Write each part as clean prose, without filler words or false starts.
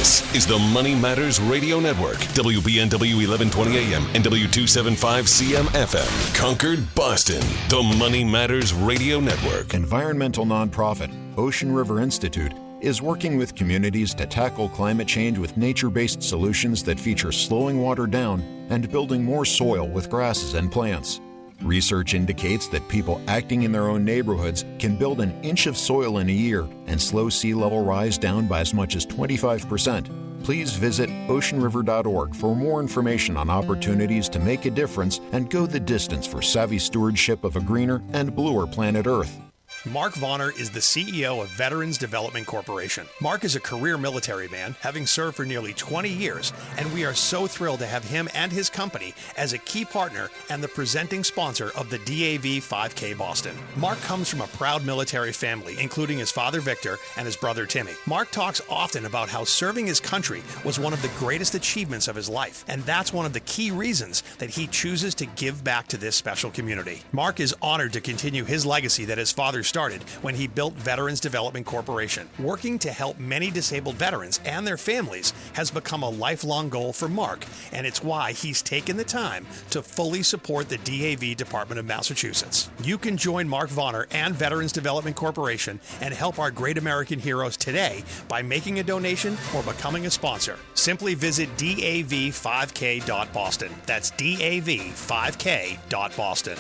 This is the Money Matters Radio Network, WBNW 1120 AM and W275 CM FM, Concord, Boston. The Money Matters Radio Network. Environmental nonprofit Ocean River Institute is working with communities to tackle climate change with nature-based solutions that feature slowing water down and building more soil with grasses and plants. Research indicates that people acting in their own neighborhoods can build an inch of soil in a year and slow sea level rise down by as much as 25%. Please visit oceanriver.org for more information on opportunities to make a difference and go the distance for savvy stewardship of a greener and bluer planet Earth. Mark Vonner is the CEO of Veterans Development Corporation. Mark is a career military man, having served for nearly 20 years, and we are so thrilled to have him and his company as a key partner and the presenting sponsor of the DAV 5K Boston. Mark comes from a proud military family, including his father Victor and his brother Timmy. Mark talks often about how serving his country was one of the greatest achievements of his life, and that's one of the key reasons that he chooses to give back to this special community. Mark is honored to continue his legacy that his father started when he built Veterans Development Corporation. Working to help many disabled veterans and their families has become a lifelong goal for Mark, and it's why he's taken the time to fully support the DAV Department of Massachusetts. You can join Mark Vonner and Veterans Development Corporation and help our great American heroes today by making a donation or becoming a sponsor. Simply visit dav5k.boston. That's dav5k.boston.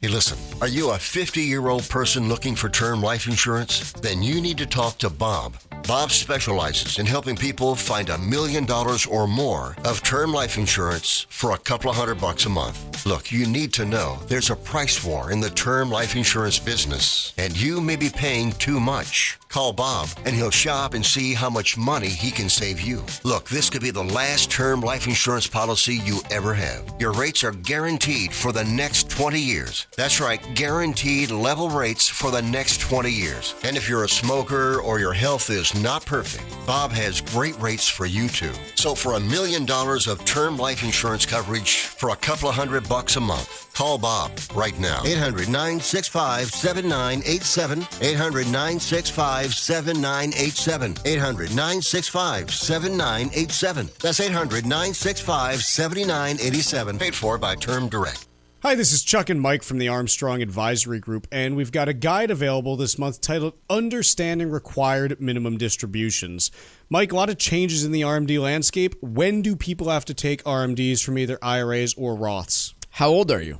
Hey, listen, are you a 50-year-old person looking for term life insurance? Then you need to talk to Bob. Bob specializes in helping people find $1 million or more of term life insurance for a couple of $100 a month. Look, you need to know there's a price war in the term life insurance business, and you may be paying too much. Call Bob, and he'll shop and see how much money he can save you. Look, this could be the last term life insurance policy you ever have. Your rates are guaranteed for the next 20 years. That's right, guaranteed level rates for the next 20 years. And if you're a smoker or your health is not perfect, Bob has great rates for you too. So for $1 million of term life insurance coverage for a couple of $100 a month, call Bob right now. 800-965-7987. 800-965-7987. 800-965-7987. That's 800-965-7987. Paid for by Term Direct. Hi, this is Chuck and Mike from the Armstrong Advisory Group, and we've got a guide available this month titled Understanding Required Minimum Distributions. Mike, a lot of changes in the RMD landscape. When do people have to take RMDs from either IRAs or Roths? How old are you?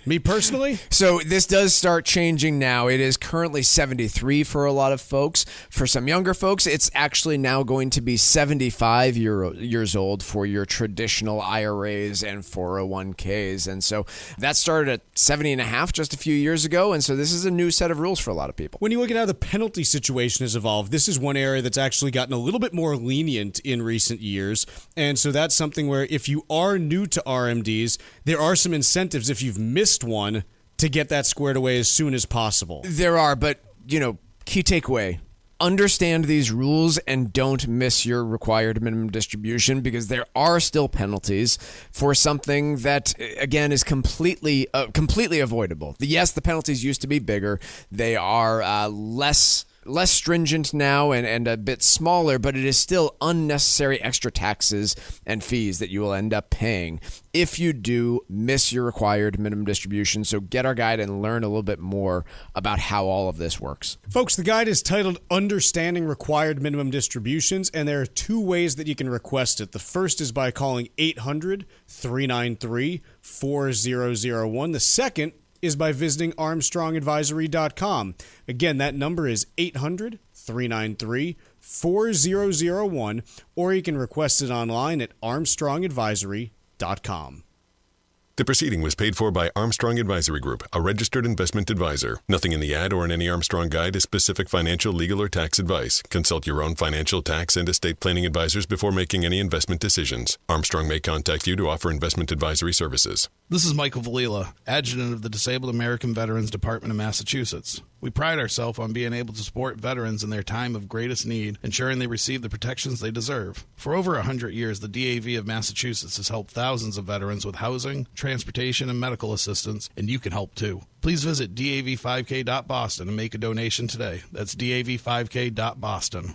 Me personally? So this does start changing now. It is currently 73 for a lot of folks. For some younger folks, it's actually now going to be 75 years old for your traditional IRAs and 401ks. And so that started at 70 and a half just a few years ago. And so this is a new set of rules for a lot of people. When you look at how the penalty situation has evolved, this is one area that's actually gotten a little bit more lenient in recent years. And so that's something where if you are new to RMDs, there are some incentives if you've missed one to get that squared away as soon as possible. There are, but, key takeaway. Understand these rules and don't miss your required minimum distribution, because there are still penalties for something that, again, is completely avoidable. Yes, the penalties used to be bigger. They are less stringent now and a bit smaller, but it is still unnecessary extra taxes and fees that you will end up paying if you do miss your required minimum distribution. So get our guide and learn a little bit more about how all of this works. Folks, the guide is titled Understanding Required Minimum Distributions, and there are two ways that you can request it. The first is by calling 800-393-4001. The second is by visiting armstrongadvisory.com. Again, that number is 800-393-4001, or you can request it online at armstrongadvisory.com. The proceeding was paid for by Armstrong Advisory Group, a registered investment advisor. Nothing in the ad or in any Armstrong guide is specific financial, legal, or tax advice. Consult your own financial, tax, and estate planning advisors before making any investment decisions. Armstrong may contact you to offer investment advisory services. This is Michael Valila, Adjutant of the Disabled American Veterans Department of Massachusetts. We pride ourselves on being able to support veterans in their time of greatest need, ensuring they receive the protections they deserve. For over 100 years, the DAV of Massachusetts has helped thousands of veterans with housing, transportation, and medical assistance, and you can help too. Please visit dav5k.boston and make a donation today. That's dav5k.boston.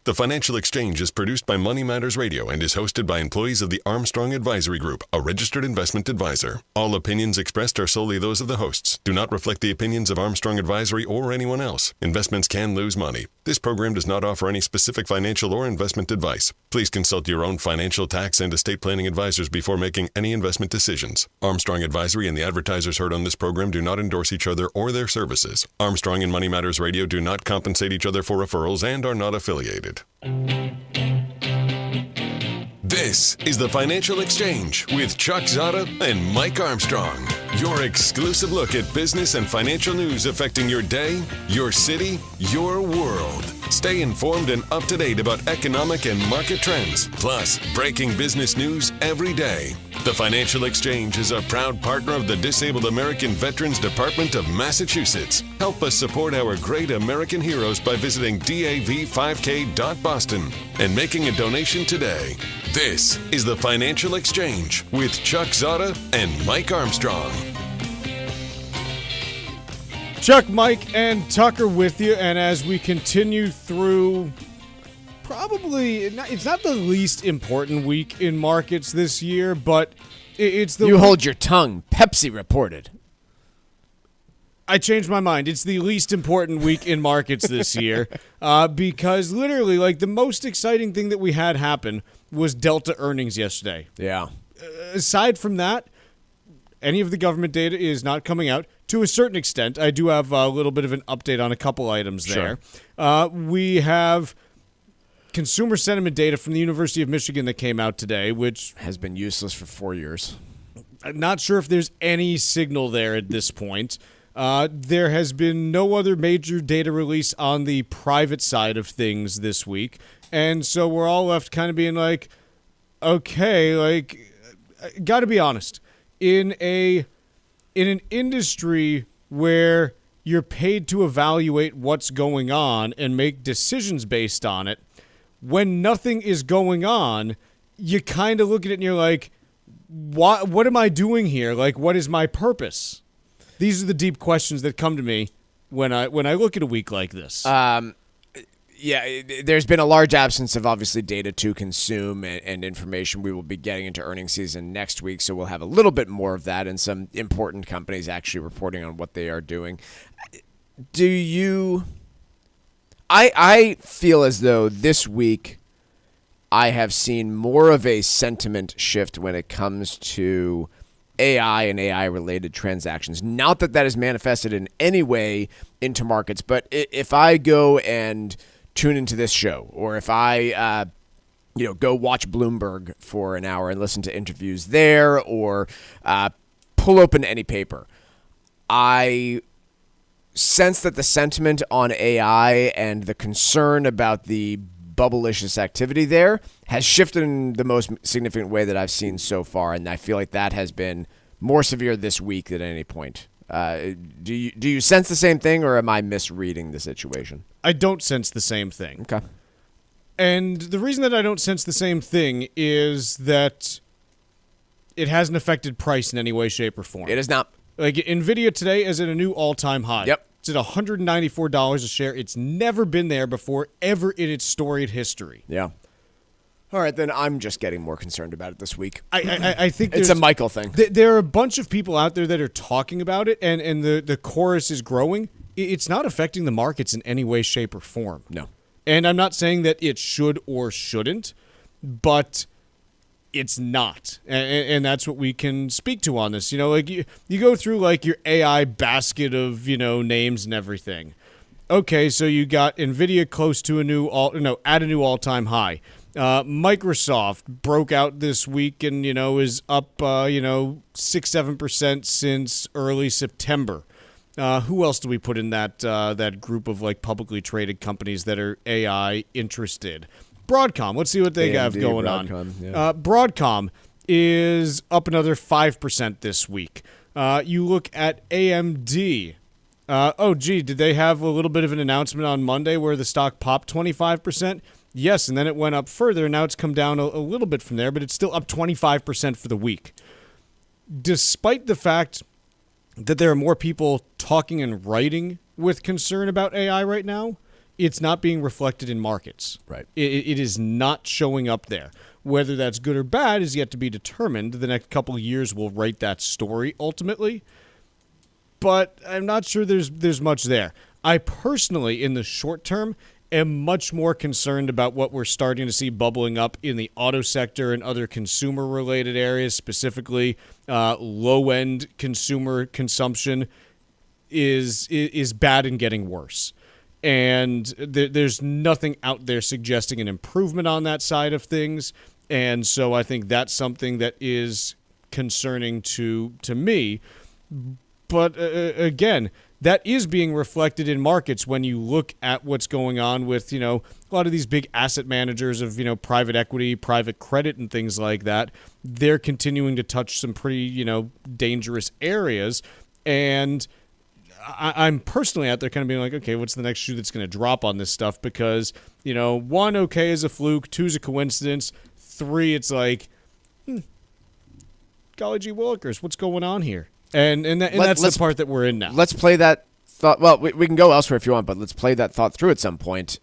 The Financial Exchange is produced by Money Matters Radio and is hosted by employees of the Armstrong Advisory Group, a registered investment advisor. All opinions expressed are solely those of the hosts. Do not reflect the opinions of Armstrong Advisory or anyone else. Investments can lose money. This program does not offer any specific financial or investment advice. Please consult your own financial, tax, and estate planning advisors before making any investment decisions. Armstrong Advisory and the advertisers heard on this program do not endorse each other or their services. Armstrong and Money Matters Radio do not compensate each other for referrals and are not affiliated. This is the Financial Exchange with Chuck Zodda and Mike Armstrong. Your exclusive look at business and financial news affecting your day, your city, your world. Stay informed and up to date about economic and market trends, plus breaking business news every day. The Financial Exchange is a proud partner of the Disabled American Veterans Department of Massachusetts. Help us support our great American heroes by visiting dav5k.boston and making a donation today. This is the Financial Exchange with Chuck Zodda and Mike Armstrong. Chuck, Mike, and Tucker with you, and as we continue through it's not the least important week in markets this year, but it's the... You hold your tongue. Pepsi reported. I changed my mind. It's the least important week in markets this year because literally, like, the most exciting thing that we had happen was Delta earnings yesterday. Yeah. Aside from that, any of the government data is not coming out. To a certain extent, I do have a little bit of an update on a couple items there. Sure. We have consumer sentiment data from the University of Michigan that came out today, which has been useless for 4 years. I'm not sure if there's any signal there at this point. There has been no other major data release on the private side of things this week, and so we're all left kind of being like, okay, like, got to be honest, in an industry where you're paid to evaluate what's going on and make decisions based on it, when nothing is going on, you kind of look at it and you're like, what am I doing here? Like, what is my purpose? These are the deep questions that come to me when I look at a week like this. Yeah, there's been a large absence of, obviously, data to consume and information. We will be getting into earnings season next week, so we'll have a little bit more of that and some important companies actually reporting on what they are doing. I feel as though this week I have seen more of a sentiment shift when it comes to AI and AI-related transactions. Not that is manifested in any way into markets, but if I go and tune into this show, or if I go watch Bloomberg for an hour and listen to interviews there, or pull open any paper, I sense that the sentiment on AI and the concern about the bubblicious activity there has shifted in the most significant way that I've seen so far, and I feel like that has been more severe this week than at any point. Do you sense the same thing, or am I misreading the situation? I don't sense the same thing. Okay. And the reason that I don't sense the same thing is that it hasn't affected price in any way, shape, or form. It is not. Like, Nvidia today is at a new all-time high. Yep. It's at $194 a share. It's never been there before, ever in its storied history. Yeah. All right, then I'm just getting more concerned about it this week. I think it's a Michael thing. There are a bunch of people out there that are talking about it, and the chorus is growing. It's not affecting the markets in any way, shape, or form. No. And I'm not saying that it should or shouldn't, but it's not. And that's what we can speak to on this. You know, like you go through like your AI basket of, names and everything. Okay, so you got Nvidia close to at a new all-time high. Microsoft broke out this week and, is up, 6-7% since early September. Who else do we put in that group of like publicly traded companies that are AI interested? Broadcom. Let's see what they have going on. Yeah. Broadcom is up another 5% this week. You look at AMD. Did they have a little bit of an announcement on Monday where the stock popped 25%? Yes, and then it went up further. Now it's come down a little bit from there, but it's still up 25% for the week. Despite the fact that there are more people talking and writing with concern about AI right now, it's not being reflected in markets. Right. It is not showing up there. Whether that's good or bad is yet to be determined. The next couple of years will write that story ultimately. But I'm not sure there's much there. I personally, in the short term, am much more concerned about what we're starting to see bubbling up in the auto sector and other consumer-related areas, specifically low-end consumer consumption is bad and getting worse. And there's nothing out there suggesting an improvement on that side of things. And so I think that's something that is concerning to me. But again, that is being reflected in markets when you look at what's going on with, a lot of these big asset managers of, private equity, private credit and things like that. They're continuing to touch some pretty, dangerous areas. And I'm personally out there kind of being like, okay, what's the next shoe that's going to drop on this stuff? Because, 1, okay, is a fluke. 2 is a coincidence. 3, it's like, golly gee willikers, what's going on here? And that's the part that we're in now. Let's play that thought. Well, we can go elsewhere if you want, but let's play that thought through at some point.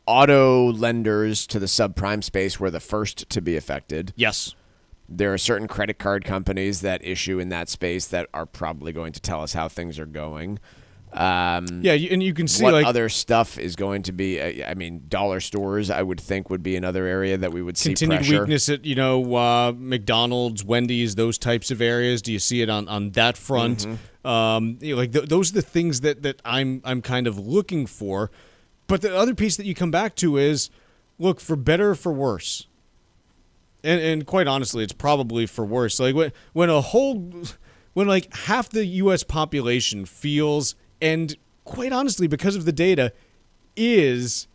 Auto lenders to the subprime space were the first to be affected. Yes. There are certain credit card companies that issue in that space that are probably going to tell us how things are going. And you can see what other stuff is going to be. Dollar stores, I would think, would be anher area that we would see continued pressure. Weakness at McDonald's, Wendy's, those types of areas. Do you see it on that front? Mm-hmm. Those are the things that I'm kind of looking for. But the other piece that you come back to is, look, for better or for worse. And quite honestly, it's probably for worse. Like when half the U.S. population feels, and quite honestly, because of the data, is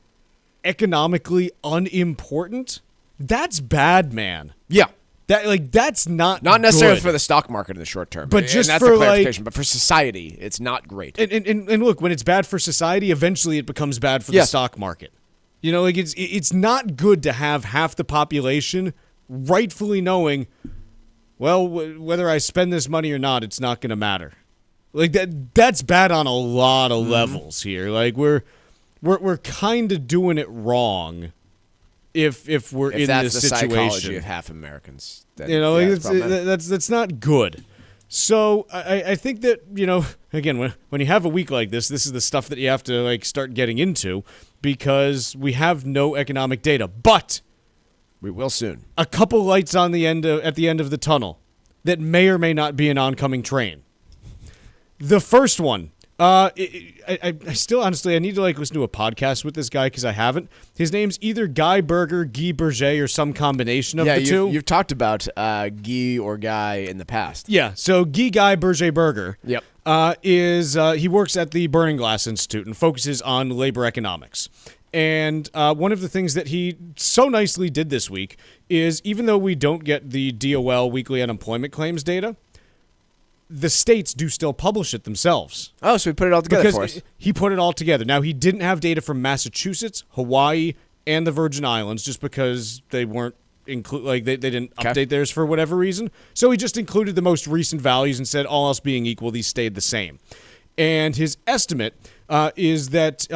economically unimportant, that's bad, man. Yeah. That's not necessarily good. for the stock market in the short term, but just that's for the clarification. But for society, it's not great. And look, when it's bad for society, eventually it becomes bad for the stock market. It's not good to have half the population rightfully knowing, well, whether I spend this money or not, it's not going to matter. Like that's bad on a lot of levels here. Like we're kind of doing it wrong if we're in that's this the situation. psychology of half Americans. That's not good. So I think that, again, when you have a week like this is the stuff that you have to start getting into, because we have no economic data, but we will soon. A couple lights on the end at the end of the tunnel that may or may not be an oncoming train. The first one, I still honestly I need to listen to a podcast with this guy because I haven't. His name's either Guy Berger, Guy Berger, or some combination of the two. You've talked about Guy or Guy in the past. Yeah, so Guy Berger. Yep. He works at the Burning Glass Institute and focuses on labor economics. And one of the things that he so nicely did this week is, even though we don't get the DOL weekly unemployment claims data, the states do still publish it themselves. Oh, so he put it all together for us. He put it all together. Now, he didn't have data from Massachusetts, Hawaii, and the Virgin Islands just because they weren't they didn't update theirs for whatever reason. So he just included the most recent values and said, all else being equal, these stayed the same. And his estimate is that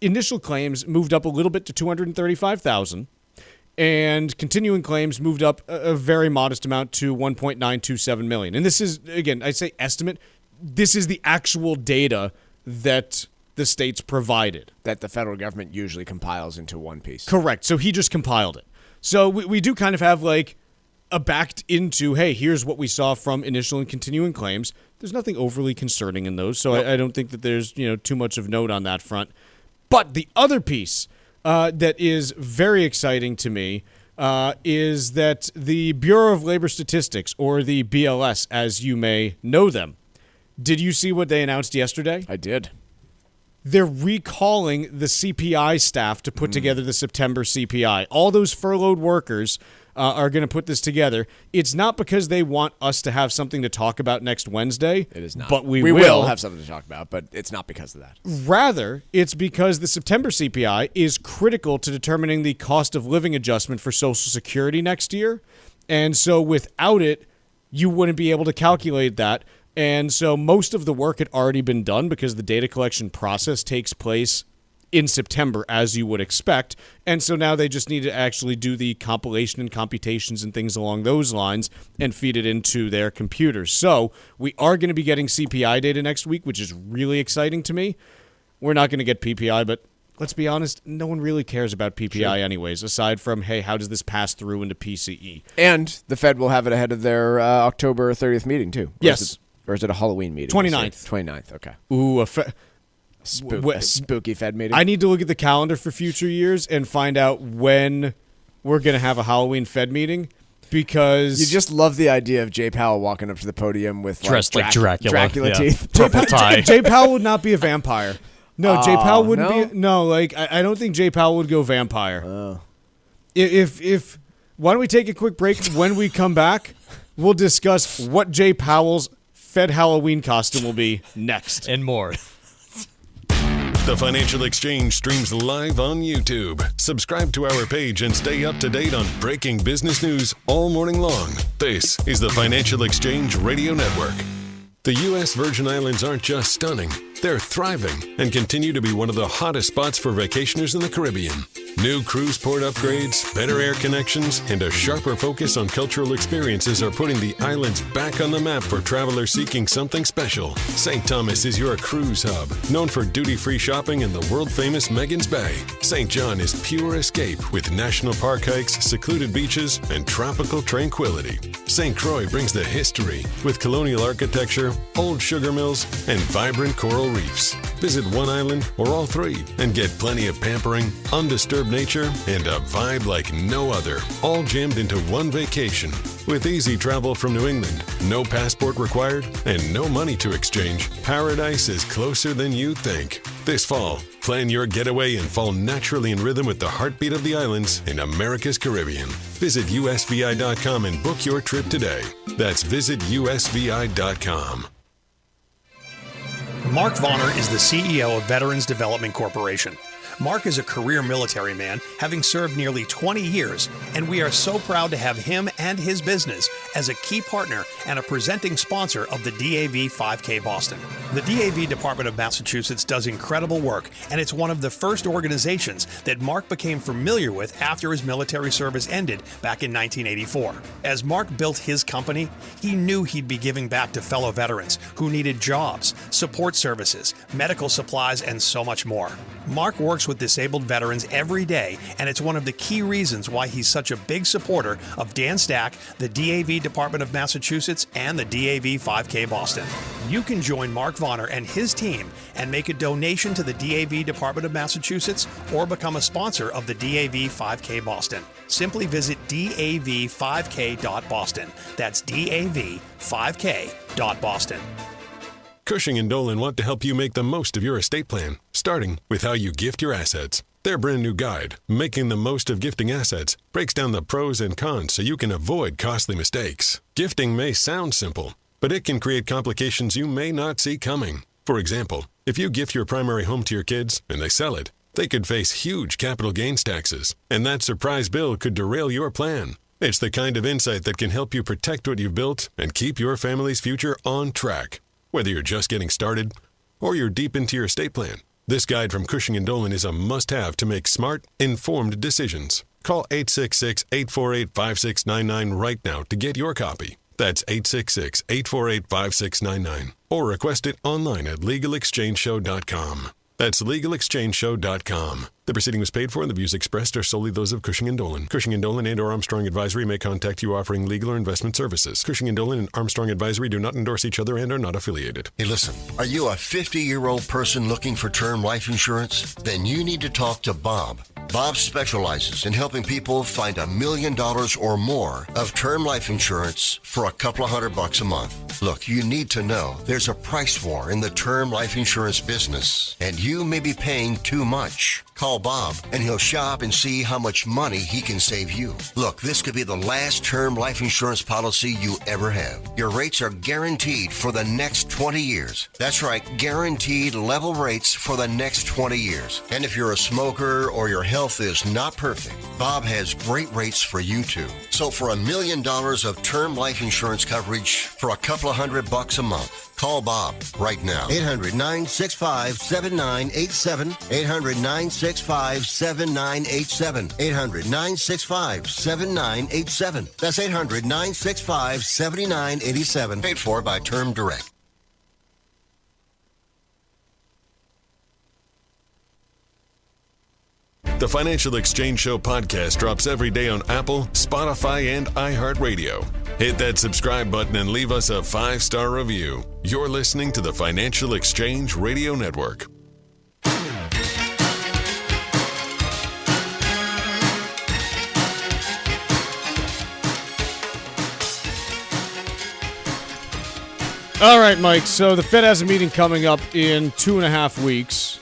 initial claims moved up a little bit to 235,000, and continuing claims moved up a very modest amount to 1.927 million. And this is, again, I say estimate. This is the actual data that the states provided. That the federal government usually compiles into one piece. Correct. So he just compiled it. So we do kind of have a backed into, hey, here's what we saw from initial and continuing claims. There's nothing overly concerning in those, so I don't think that there's too much of note on that front. But the other piece that is very exciting to me is that the Bureau of Labor Statistics, or the BLS, as you may know them, did you see what they announced yesterday? I did. They're recalling the CPI staff to put together the September CPI. All those furloughed workers are going to put this together. It's not because they want us to have something to talk about next Wednesday. It is not. But we will have something to talk about, but it's not because of that. Rather, it's because the September CPI is critical to determining the cost of living adjustment for Social Security next year. And so without it, you wouldn't be able to calculate that. And so most of the work had already been done because the data collection process takes place in September, as you would expect. And so now they just need to actually do the compilation and computations and things along those lines and feed it into their computers. So we are going to be getting CPI data next week, which is really exciting to me. We're not going to get PPI, but let's be honest, no one really cares about PPI anyways, aside from, hey, how does this pass through into PCE? And the Fed will have it ahead of their October 30th meeting, too. Yes. Or is it a Halloween meeting? 29th. 29th, okay. Ooh, A spooky Fed meeting. I need to look at the calendar for future years and find out when we're going to have a Halloween Fed meeting, because you just love the idea of Jay Powell walking up to the podium with dressed like Dracula teeth. Purple tie. Jay Powell would not be a vampire. No, Jay Powell wouldn't no? be. No, like I don't think Jay Powell would go vampire. If why don't we take a quick break? When we come back, we'll discuss what Jay Powell's Fed Halloween costume will be next. And more. The Financial Exchange streams live on YouTube. Subscribe to our page and stay up to date on breaking business news all morning long. This is the Financial Exchange Radio Network. The U.S. Virgin Islands aren't just stunning, they're thriving and continue to be one of the hottest spots for vacationers in the Caribbean. New cruise port upgrades, better air connections, and a sharper focus on cultural experiences are putting the islands back on the map for travelers seeking something special. St. Thomas is your cruise hub, known for duty-free shopping and the world-famous Megan's Bay. St. John is pure escape with national park hikes, secluded beaches, and tropical tranquility. St. Croix brings the history with colonial architecture, old sugar mills, and vibrant coral reefs. Visit one island or all three and get plenty of pampering, undisturbed nature, and a vibe like no other, all jammed into one vacation. With easy travel from New England, no passport required, and no money to exchange, paradise is closer than you think. This fall, plan your getaway and fall naturally in rhythm with the heartbeat of the islands in America's Caribbean. Visit usvi.com and book your trip today. That's visitusvi.com. Mark Vonner is the CEO of Veterans Development Corporation. Mark is a career military man, having served nearly 20 years, and we are so proud to have him and his business as a key partner and a presenting sponsor of the DAV 5K Boston. The DAV Department of Massachusetts does incredible work, and it's one of the first organizations that Mark became familiar with after his military service ended back in 1984. As Mark built his company, he knew he'd be giving back to fellow veterans who needed jobs, support services, medical supplies, and so much more. Mark works with disabled veterans every day, and it's one of the key reasons why he's such a big supporter of Dan Stack, the DAV Department of Massachusetts, and the DAV 5K Boston. You can join Mark Vonner and his team and make a donation to the DAV Department of Massachusetts or become a sponsor of the DAV 5K Boston. Simply visit dav5k.boston. That's dav5k.boston. Cushing & Dolan want to help you make the most of your estate plan, starting with how you gift your assets. Their brand new guide, Making the Most of Gifting Assets, breaks down the pros and cons so you can avoid costly mistakes. Gifting may sound simple, but it can create complications you may not see coming. For example, if you gift your primary home to your kids and they sell it, they could face huge capital gains taxes, and that surprise bill could derail your plan. It's the kind of insight that can help you protect what you've built and keep your family's future on track. Whether you're just getting started or you're deep into your estate plan, this guide from Cushing & Dolan is a must-have to make smart, informed decisions. Call 866-848-5699 right now to get your copy. That's 866-848-5699. Or request it online at LegalExchangeShow.com. That's LegalExchangeShow.com. The proceeding was paid for and the views expressed are solely those of Cushing & Dolan. Cushing & Dolan and or Armstrong Advisory may contact you offering legal or investment services. Cushing & Dolan and Armstrong Advisory do not endorse each other and are not affiliated. Hey, listen, are you a 50-year-old person looking for term life insurance? Then you need to talk to Bob. Bob specializes in helping people find $1 million or more of term life insurance for a couple of $100 a month. Look, you need to know there's a price war in the term life insurance business, and you may be paying too much. Call Bob, and he'll shop and see how much money he can save you. Look, this could be the last term life insurance policy you ever have. Your rates are guaranteed for the next 20 years. That's right, guaranteed level rates for the next 20 years. And if you're a smoker or your health is not perfect, Bob has great rates for you too. So for $1 million of term life insurance coverage for a couple of $100 a month, call Bob right now. 800-965-7987. 800-965-7987. 800-965-7987. That's 800-965-7987. Paid for by Term Direct. The Financial Exchange Show podcast drops every day on Apple, Spotify, and iHeartRadio. Hit that subscribe button and leave us a 5-star review. You're listening to the Financial Exchange Radio Network. All right, Mike. So the Fed has a meeting coming up in 2.5 weeks.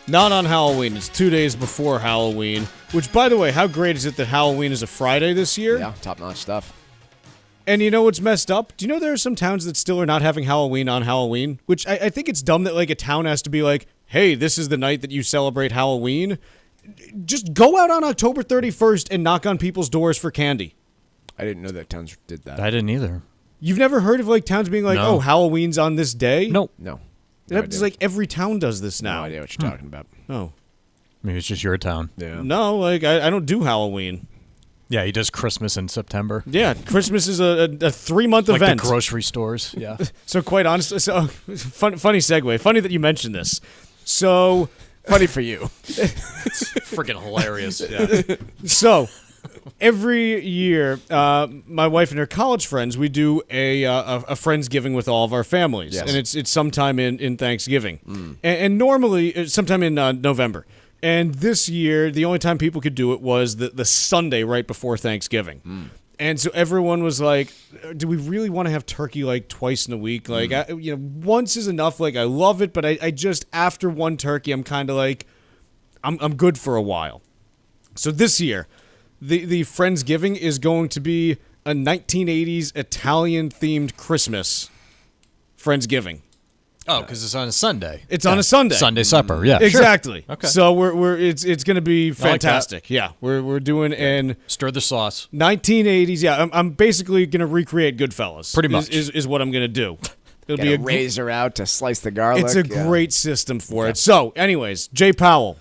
Not on Halloween. It's 2 days before Halloween. Which, by the way, how great is it that Halloween is a Friday this year? Yeah, top-notch stuff. And you know what's messed up? Do you know there are some towns that still are not having Halloween on Halloween? Which I think it's dumb that, like, a town has to be like, hey, this is the night that you celebrate Halloween. Just go out on October 31st and knock on people's doors for candy. I didn't know that towns did that. I didn't either. You've never heard of, like, towns being like, No. oh, Halloween's on this day? Nope. No. It's like every town does this now. No idea what you're talking about. Oh. Maybe it's just your town. Yeah. No, like, I don't do Halloween. Yeah, he does Christmas in September. Yeah, Christmas is a 3-month Like event. the grocery stores. Yeah. So quite honestly, funny segue. Funny that you mentioned this. So Funny for you. Freaking hilarious. Yeah. So every year, my wife and her college friends, we do a Friendsgiving with all of our families, Yes. and it's sometime in Thanksgiving, and normally it's sometime in November. And this year, the only time people could do it was the Sunday right before Thanksgiving. And so everyone was like, do we really want to have turkey like twice in a week? Like, once is enough. Like, I love it, but I just, after one turkey, I'm kind of like, I'm good for a while. So this year, the Friendsgiving is going to be a 1980s Italian-themed Christmas Friendsgiving. Oh, because it's on a Sunday. It's on a Sunday. Sunday supper. Yeah. Exactly. Sure. Okay. So it's going to be like that. fantastic. Yeah, we're doing an Stir the sauce. 1980s. Yeah, I'm basically going to recreate Goodfellas. Pretty much. is what I'm going to do. It'll Get be a razor out to slice the garlic. It's a yeah. great system for it. So, anyways, Jay Powell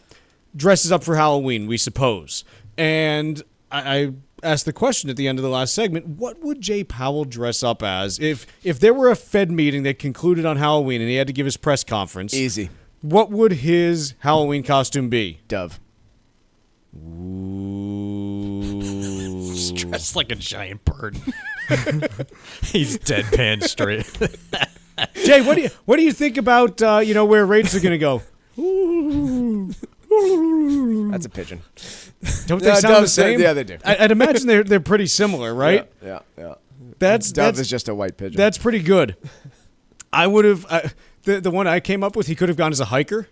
dresses up for Halloween, we suppose, and I asked the question at the end of the last segment: what would Jay Powell dress up as if there were a Fed meeting that concluded on Halloween and he had to give his press conference? Easy. What would his Halloween costume be? Dove. Ooh. He's dressed like a giant bird. He's deadpan straight. Jay, what do you think about where rates are going to go? Ooh. That's a pigeon. Don't they sound the doves, same? yeah, they do. I'd imagine they're pretty similar, right? Yeah. That's is just a white pigeon. That's pretty good. I would have the one I came up with. He could have gone as a hiker,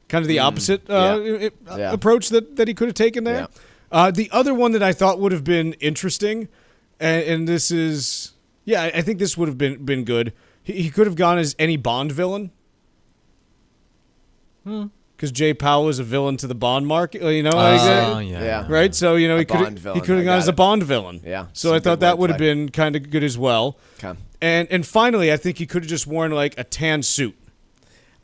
kind of the opposite approach that he could have taken there. Yeah. The other one that I thought would have been interesting, and this is I think this would have been good. He could have gone as any Bond villain. Because Jay Powell is a villain to the bond market, yeah. right? So he could Bond villain, have gone as a Bond villain. Yeah. So Some I thought good that would wordplay. have been kind of good as well. Okay. And finally, I think he could have just worn like a tan suit,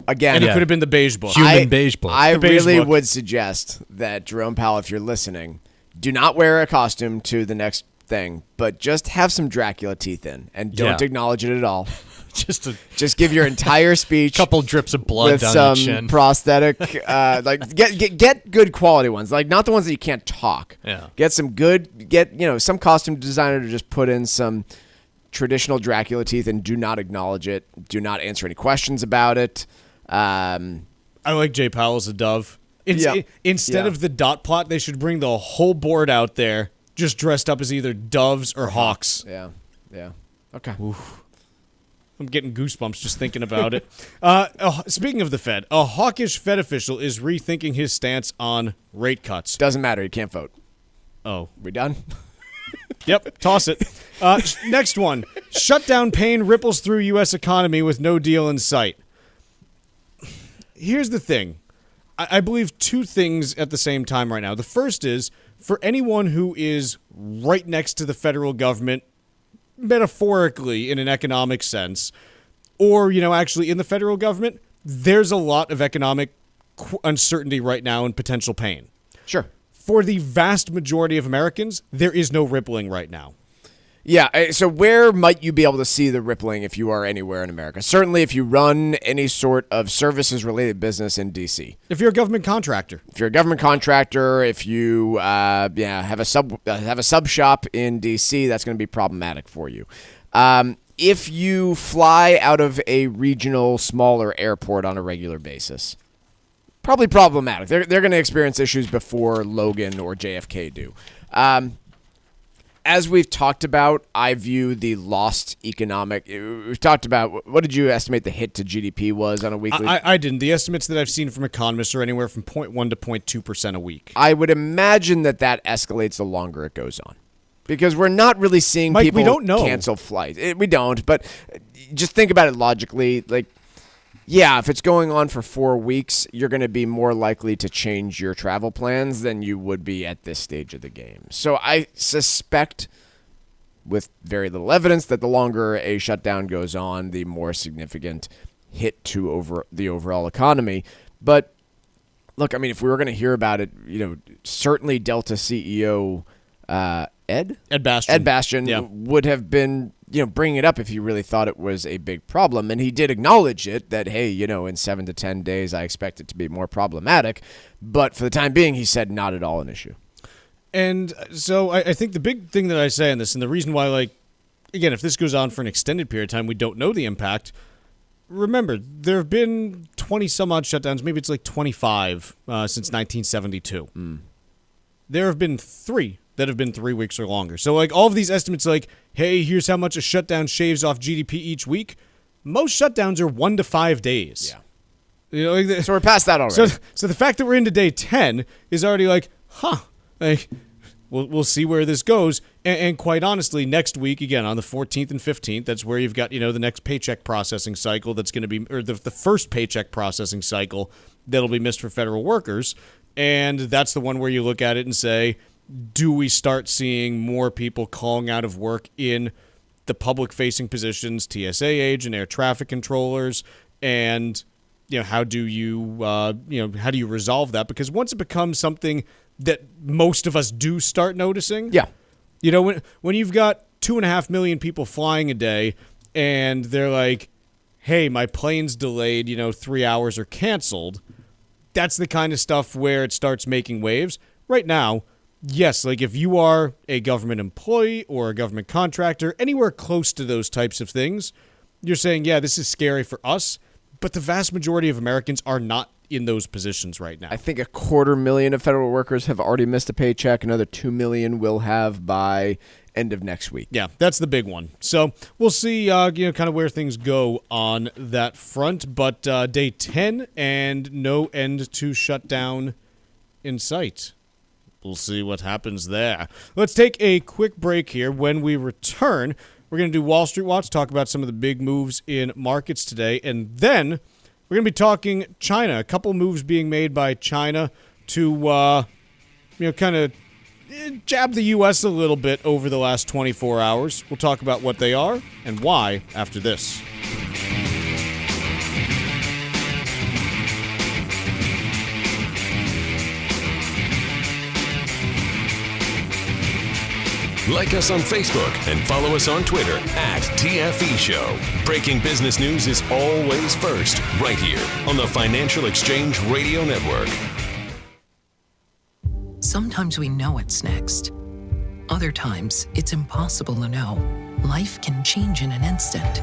Again, and it could have been the beige book. Human beige book. I The beige really book. would suggest that Jerome Powell, if you're listening, do not wear a costume to the next thing, but just have some Dracula teeth in, and don't Yeah. acknowledge it at all. Just a Just give your entire speech couple drips of blood with down some your chin. prosthetic, like get good quality ones, like not the ones that you can't talk. Yeah. Get some some costume designer to just put in some traditional Dracula teeth and do not acknowledge it. Do not answer any questions about it. I like Jay Powell as a dove. Instead Yeah. of the dot plot, they should bring the whole board out there, just dressed up as either doves or hawks. Yeah. Okay. I'm getting goosebumps just thinking about it. Speaking of the Fed, a hawkish Fed official is rethinking his stance on rate cuts. Doesn't matter. You can't vote. Oh. We done? Yep, toss it. Next one. Shutdown pain ripples through U.S. economy with no deal in sight. Here's the thing. I believe two things at the same time right now. The first is, for anyone who is right next to the federal government, metaphorically in an economic sense, or, actually in the federal government, there's a lot of economic uncertainty right now and potential pain. Sure. For the vast majority of Americans, there is no rippling right now. Yeah, so where might you be able to see the rippling if you are anywhere in America? Certainly if you run any sort of services-related business in D.C. If you're a government contractor. If you're a government contractor, if you have a sub shop in D.C., that's going to be problematic for you. If you fly out of a regional, smaller airport on a regular basis, probably problematic. They're going to experience issues before Logan or JFK do. As we've talked about, I view the lost economic. We've talked about, what did you estimate the hit to GDP was on a weekly? I didn't. The estimates that I've seen from economists are anywhere from 0.1 to 0.2% a week. I would imagine that escalates the longer it goes on. Because we're not really seeing Mike, people we don't know. Cancel flights. We don't, but just think about it logically. Yeah, if it's going on for 4 weeks, you're going to be more likely to change your travel plans than you would be at this stage of the game. So I suspect, with very little evidence, that the longer a shutdown goes on, the more significant hit to the overall economy. But look, I mean, if we were going to hear about it, certainly Delta CEO Ed Bastian would have been bringing it up if he really thought it was a big problem. And he did acknowledge it that, hey, in 7 to 10 days, I expect it to be more problematic. But for the time being, he said not at all an issue. And so I think the big thing that I say on this, and the reason why, again, if this goes on for an extended period of time, we don't know the impact. Remember, there have been 20-some-odd shutdowns. Maybe it's 25 since 1972. There have been 3 that have been 3 weeks or longer. So, all of these estimates, hey, here's how much a shutdown shaves off GDP each week. Most shutdowns are 1 to 5 days. Yeah. So we're past that already. So the fact that we're into day 10 is already we'll see where this goes. And quite honestly, next week, again, on the 14th and 15th, that's where you've got, the next paycheck processing cycle that's going to be, or the first paycheck processing cycle that'll be missed for federal workers. And that's the one where you look at it and say, do we start seeing more people calling out of work in the public-facing positions, TSA agent, air traffic controllers, and how do you resolve that? Because once it becomes something that most of us do start noticing, when you've got 2.5 million people flying a day, and they're like, hey, my plane's delayed, 3 hours or canceled. That's the kind of stuff where it starts making waves. Right now, yes, if you are a government employee or a government contractor, anywhere close to those types of things, you're saying, yeah, this is scary for us, but the vast majority of Americans are not in those positions right now. I think 250,000 of federal workers have already missed a paycheck. Another 2 million will have by end of next week. Yeah, that's the big one. So we'll see, kind of where things go on that front. But day 10 and no end to shutdown in sight. We'll see what happens there. Let's take a quick break here. When we return, we're going to do Wall Street Watch, talk about some of the big moves in markets today, and then we're going to be talking China. A couple moves being made by China to, kind of jab the U.S. a little bit over the last 24 hours. We'll talk about what they are and why after this. Like us on Facebook and follow us on Twitter @TFE Show. Breaking business news is always first, right here on the Financial Exchange Radio Network. Sometimes we know what's next. Other times, it's impossible to know. Life can change in an instant.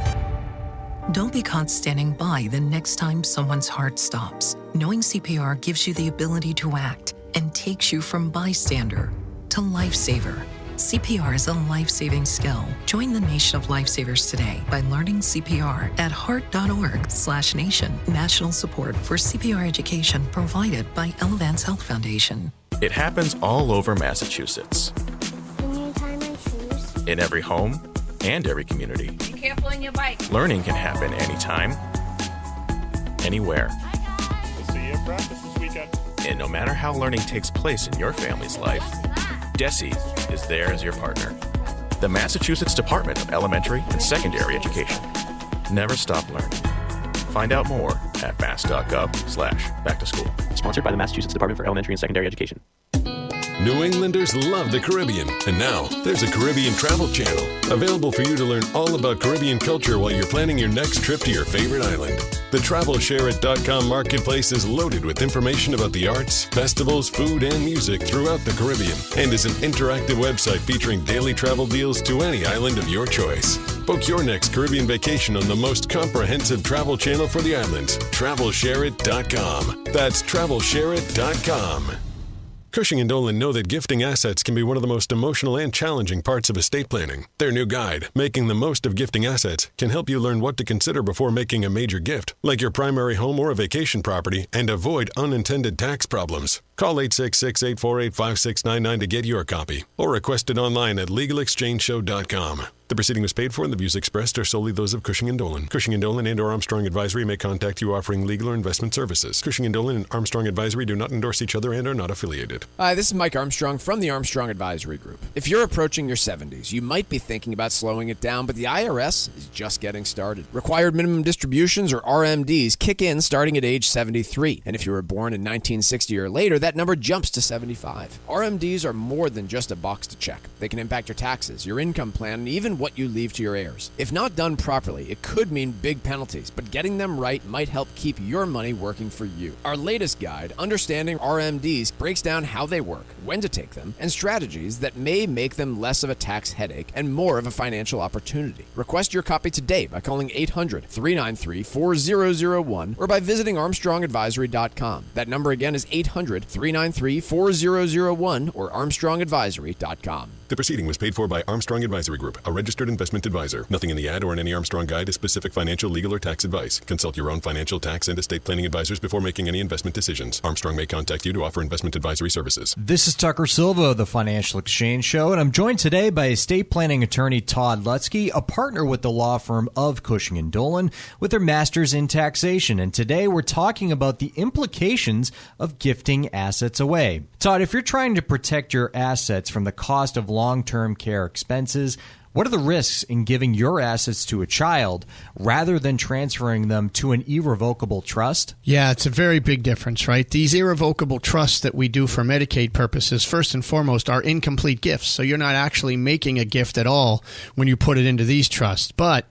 Don't be caught standing by the next time someone's heart stops. Knowing CPR gives you the ability to act and takes you from bystander to lifesaver. CPR is a life-saving skill. Join the nation of lifesavers today by learning CPR at heart.org/nation. National support for CPR education provided by Elevance Health Foundation. It happens all over Massachusetts. Can you tie my shoes? In every home and every community. Be careful on your bike. Learning can happen anytime, anywhere. We'll see you at practice this weekend. And no matter how learning takes place in your family's life, DESE is there as your partner. The Massachusetts Department of Elementary and Secondary Education. Never stop learning. Find out more at mass.gov/back-to-school. Sponsored by the Massachusetts Department for Elementary and Secondary Education. New Englanders love the Caribbean, and now there's a Caribbean travel channel available for you to learn all about Caribbean culture while you're planning your next trip to your favorite island. The TravelShareIt.com marketplace is loaded with information about the arts, festivals, food, and music throughout the Caribbean, and is an interactive website featuring daily travel deals to any island of your choice. Book your next Caribbean vacation on the most comprehensive travel channel for the islands, TravelShareIt.com. That's TravelShareIt.com. Cushing & Dolan know that gifting assets can be one of the most emotional and challenging parts of estate planning. Their new guide, Making the Most of Gifting Assets, can help you learn what to consider before making a major gift, like your primary home or a vacation property, and avoid unintended tax problems. Call 866-848-5699 to get your copy, or request it online at legalexchangeshow.com. The proceeding was paid for, and the views expressed are solely those of Cushing & Dolan. Cushing & Dolan and/or Armstrong Advisory may contact you offering legal or investment services. Cushing & Dolan and Armstrong Advisory do not endorse each other and are not affiliated. Hi, this is Mike Armstrong from the Armstrong Advisory Group. If you're approaching your 70s, you might be thinking about slowing it down, but the IRS is just getting started. Required minimum distributions, or RMDs, kick in starting at age 73. And if you were born in 1960 or later, that number jumps to 75. RMDs are more than just a box to check. They can impact your taxes, your income plan, and even what you leave to your heirs. If not done properly, it could mean big penalties, but getting them right might help keep your money working for you. Our latest guide, Understanding RMDs, breaks down how they work, when to take them, and strategies that may make them less of a tax headache and more of a financial opportunity. Request your copy today by calling 800-393-4001 or by visiting ArmstrongAdvisory.com. That number again is 800-393-4001 or ArmstrongAdvisory.com. The proceeding was paid for by Armstrong Advisory Group, a registered investment advisor. Nothing in the ad or in any Armstrong guide is specific financial, legal, or tax advice. Consult your own financial, tax, and estate planning advisors before making any investment decisions. Armstrong may contact you to offer investment advisory services. This is Tucker Silva of the Financial Exchange Show, and I'm joined today by estate planning attorney Todd Lutzke, a partner with the law firm of Cushing & Dolan, with their master's in taxation. And today we're talking about the implications of gifting assets away. Todd, if you're trying to protect your assets from the cost of long-term care expenses, what are the risks in giving your assets to a child rather than transferring them to an irrevocable trust? Yeah, it's a very big difference, right? These irrevocable trusts that we do for Medicaid purposes, first and foremost, are incomplete gifts. So you're not actually making a gift at all when you put it into these trusts. But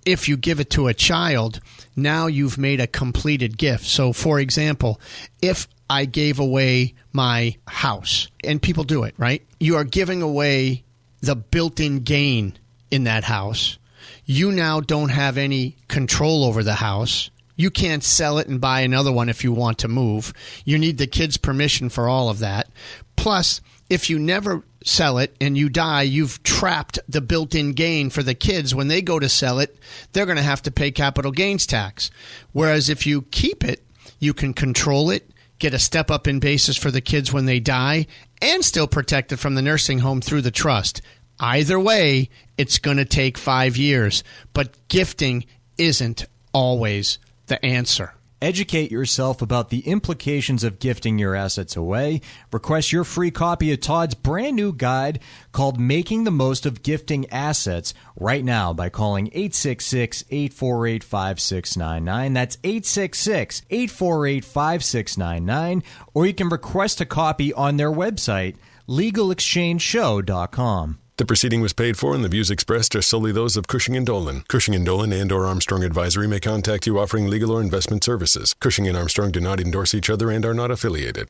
if you give it to a child, now you've made a completed gift. So, for example, if I gave away my house, and people do it, right? You are giving away the built-in gain in that house. You now don't have any control over the house. You can't sell it and buy another one if you want to move. You need the kids' permission for all of that. Plus, if you never sell it and you die, you've trapped the built-in gain for the kids. When they go to sell it, they're going to have to pay capital gains tax. Whereas if you keep it, you can control it, get a step up in basis for the kids when they die, and still protect it from the nursing home through the trust. Either way, it's going to take 5 years. But gifting isn't always the answer. Educate yourself about the implications of gifting your assets away. Request your free copy of Todd's brand new guide called Making the Most of Gifting Assets right now by calling 866-848-5699. That's 866-848-5699. Or you can request a copy on their website, legalexchangeshow.com. The proceeding was paid for, and the views expressed are solely those of Cushing & Dolan. Cushing & Dolan and/or Armstrong Advisory may contact you offering legal or investment services. Cushing and Armstrong do not endorse each other and are not affiliated.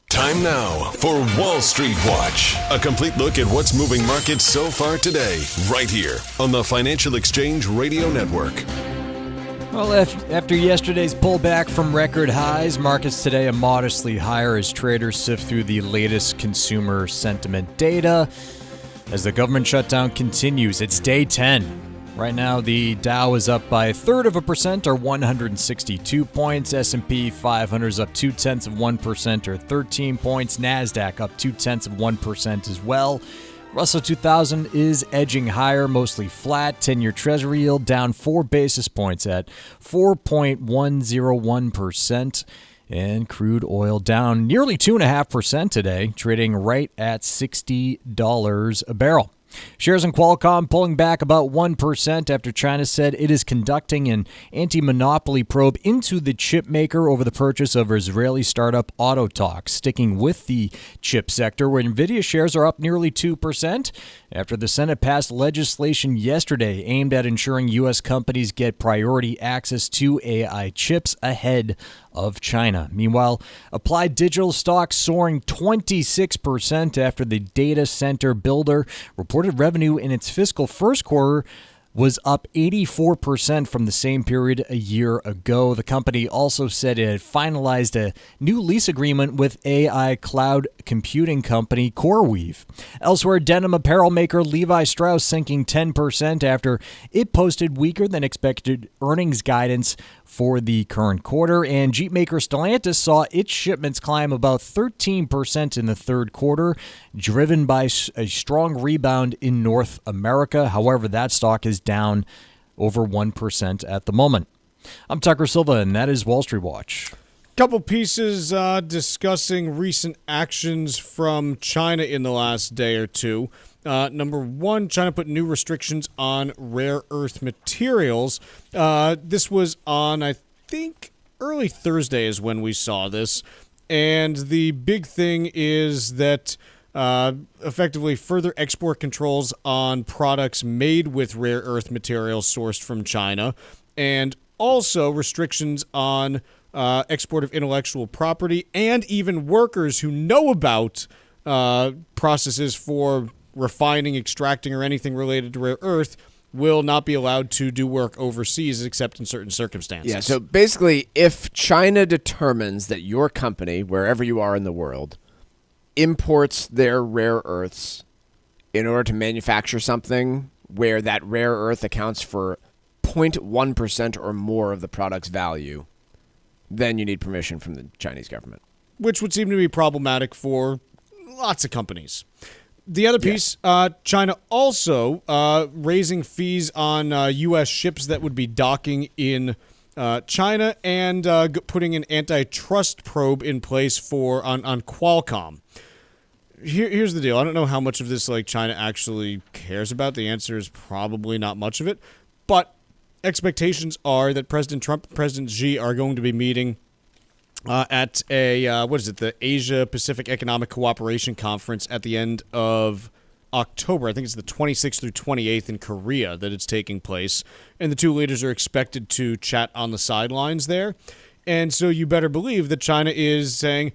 Time now for Wall Street Watch, a complete look at what's moving markets so far today, right here on the Financial Exchange Radio Network. Well, after yesterday's pullback from record highs, markets today are modestly higher as traders sift through the latest consumer sentiment data. As the government shutdown continues, it's day 10. Right now, the Dow is up by 0.33% or 162 points. S&P 500 is up 0.2% or 13 points. NASDAQ up 0.2% as well. Russell 2000 is edging higher, mostly flat. 10-year Treasury yield down 4 basis points at 4.101%. And crude oil down nearly 2.5% today, trading right at $60 a barrel. Shares in Qualcomm pulling back about 1% after China said it is conducting an anti-monopoly probe into the chip maker over the purchase of Israeli startup Autotalk. Sticking with the chip sector, where Nvidia shares are up nearly 2% after the Senate passed legislation yesterday aimed at ensuring U.S. companies get priority access to AI chips ahead of China. Meanwhile, Applied Digital stocks soaring 26% after the data center builder reported revenue in its fiscal first quarter was up 84% from the same period a year ago. The company also said it had finalized a new lease agreement with AI cloud computing company CoreWeave. Elsewhere, denim apparel maker Levi Strauss sinking 10% after it posted weaker than expected earnings guidance for the current quarter. And Jeep maker Stellantis saw its shipments climb about 13% in the third quarter, driven by a strong rebound in North America. However, that stock is down over 1% at the moment. I'm Tucker Silva, and that is Wall Street Watch. Couple pieces discussing recent actions from China in the last day or two. Number one, China put new restrictions on rare earth materials. This was on, I think, early Thursday is when we saw this. And the big thing is that effectively further export controls on products made with rare earth materials sourced from China, and also restrictions on export of intellectual property and even workers who know about processes for refining, extracting, or anything related to rare earth will not be allowed to do work overseas except in certain circumstances. Yeah, so basically, if China determines that your company, wherever you are in the world, imports their rare earths in order to manufacture something where that rare earth accounts for 0.1% or more of the product's value, then you need permission from the Chinese government. Which would seem to be problematic for lots of companies. The other piece, China also raising fees on U.S. ships that would be docking in China and putting an antitrust probe in place for on Qualcomm. Here's the deal. I don't know how much of this China actually cares about. The answer is probably not much of it. But expectations are that President Trump and President Xi are going to be meeting at a, the Asia Pacific Economic Cooperation Conference at the end of October. I think it's the 26th through 28th in Korea that it's taking place. And the two leaders are expected to chat on the sidelines there. And so you better believe that China is saying,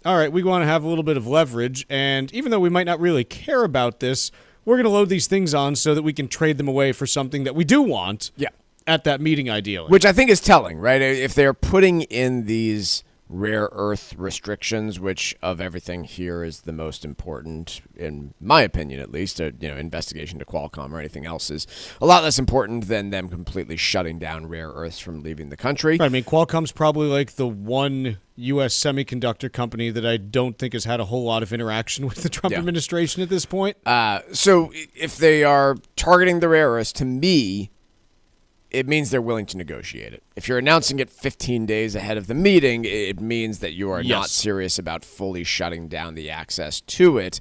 all right, we want to have a little bit of leverage, and even though we might not really care about this, we're going to load these things on so that we can trade them away for something that we do want at that meeting, ideally. Which I think is telling, right? If they're putting in these rare earth restrictions, which of everything here is the most important, in my opinion at least, investigation to Qualcomm or anything else is a lot less important than them completely shutting down rare earths from leaving the country. I mean, Qualcomm's probably the one U.S. semiconductor company that I don't think has had a whole lot of interaction with the Trump administration at this point. So if they are targeting the rare earths, to me, it means they're willing to negotiate it. If you're announcing it 15 days ahead of the meeting, it means that you are not serious about fully shutting down the access to it.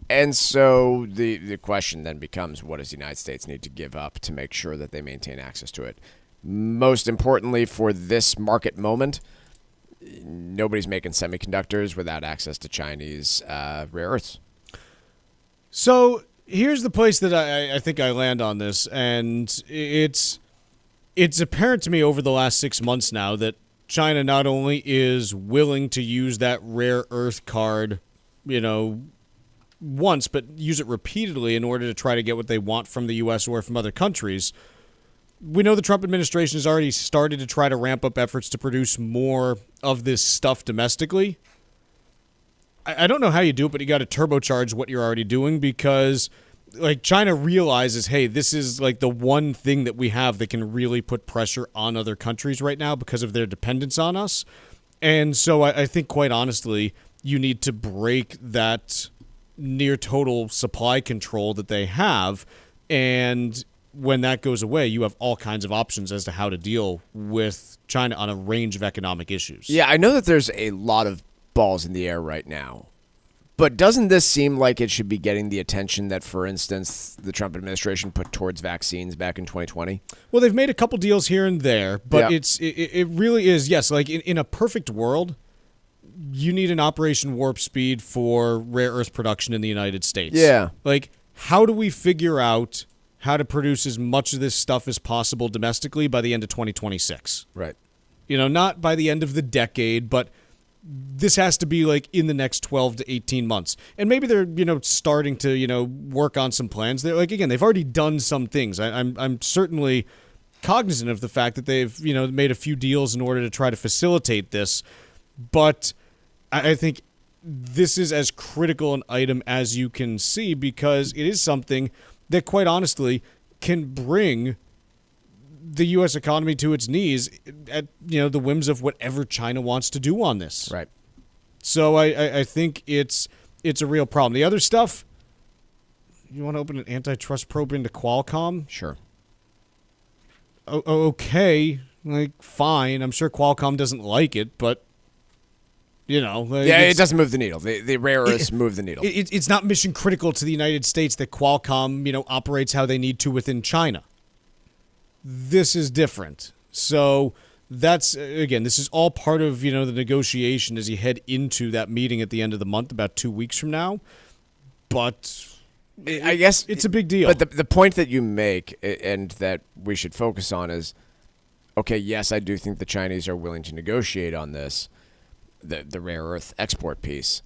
And so the question then becomes, what does the United States need to give up to make sure that they maintain access to it? Most importantly, for this market moment, nobody's making semiconductors without access to Chinese rare earths. So here's the place that I think I land on this, and it's apparent to me over the last 6 months now that China not only is willing to use that rare earth card, once, but use it repeatedly in order to try to get what they want from the U.S. or from other countries. we know the Trump administration has already started to try to ramp up efforts to produce more of this stuff domestically. I don't know how you do it, but you got to turbocharge what you're already doing because, like, China realizes, hey, this is like the one thing that we have that can really put pressure on other countries right now because of their dependence on us. And so I think, quite honestly, you need to break that near total supply control that they have. And when that goes away, you have all kinds of options as to how to deal with China on a range of economic issues. Yeah, I know that there's a lot of balls in the air right now. But doesn't this seem like it should be getting the attention that, for instance, the Trump administration put towards vaccines back in 2020? Well, they've made a couple deals here and there, but Yeah. it really is, yes, like in a perfect world, you need an Operation Warp Speed for rare earth production in the United States. Yeah. Like, how do we figure out how to produce as much of this stuff as possible domestically by the end of 2026? Right. You know, not by the end of the decade, but this has to be like in the next 12 to 18 months. And maybe they're, starting to, work on some plans. They're like, again, they've already done some things. I'm certainly cognizant of the fact that they've, made a few deals in order to try to facilitate this. But I think this is as critical an item as you can see because it is something that, quite honestly, can bring the U.S. economy to its knees at the whims of whatever China wants to do on this. Right. So I think it's a real problem. The other stuff, you want to open an antitrust probe into Qualcomm? Sure. Okay, like fine. I'm sure Qualcomm doesn't like it, but it doesn't move the needle. The rare earths move the needle. It's not mission critical to the United States that Qualcomm operates how they need to within China. This is different. So that's, again, this is all part of, the negotiation as you head into that meeting at the end of the month, about 2 weeks from now. But I guess it's a big deal. But the point that you make and that we should focus on is, okay, yes, I do think the Chinese are willing to negotiate on this, the rare earth export piece.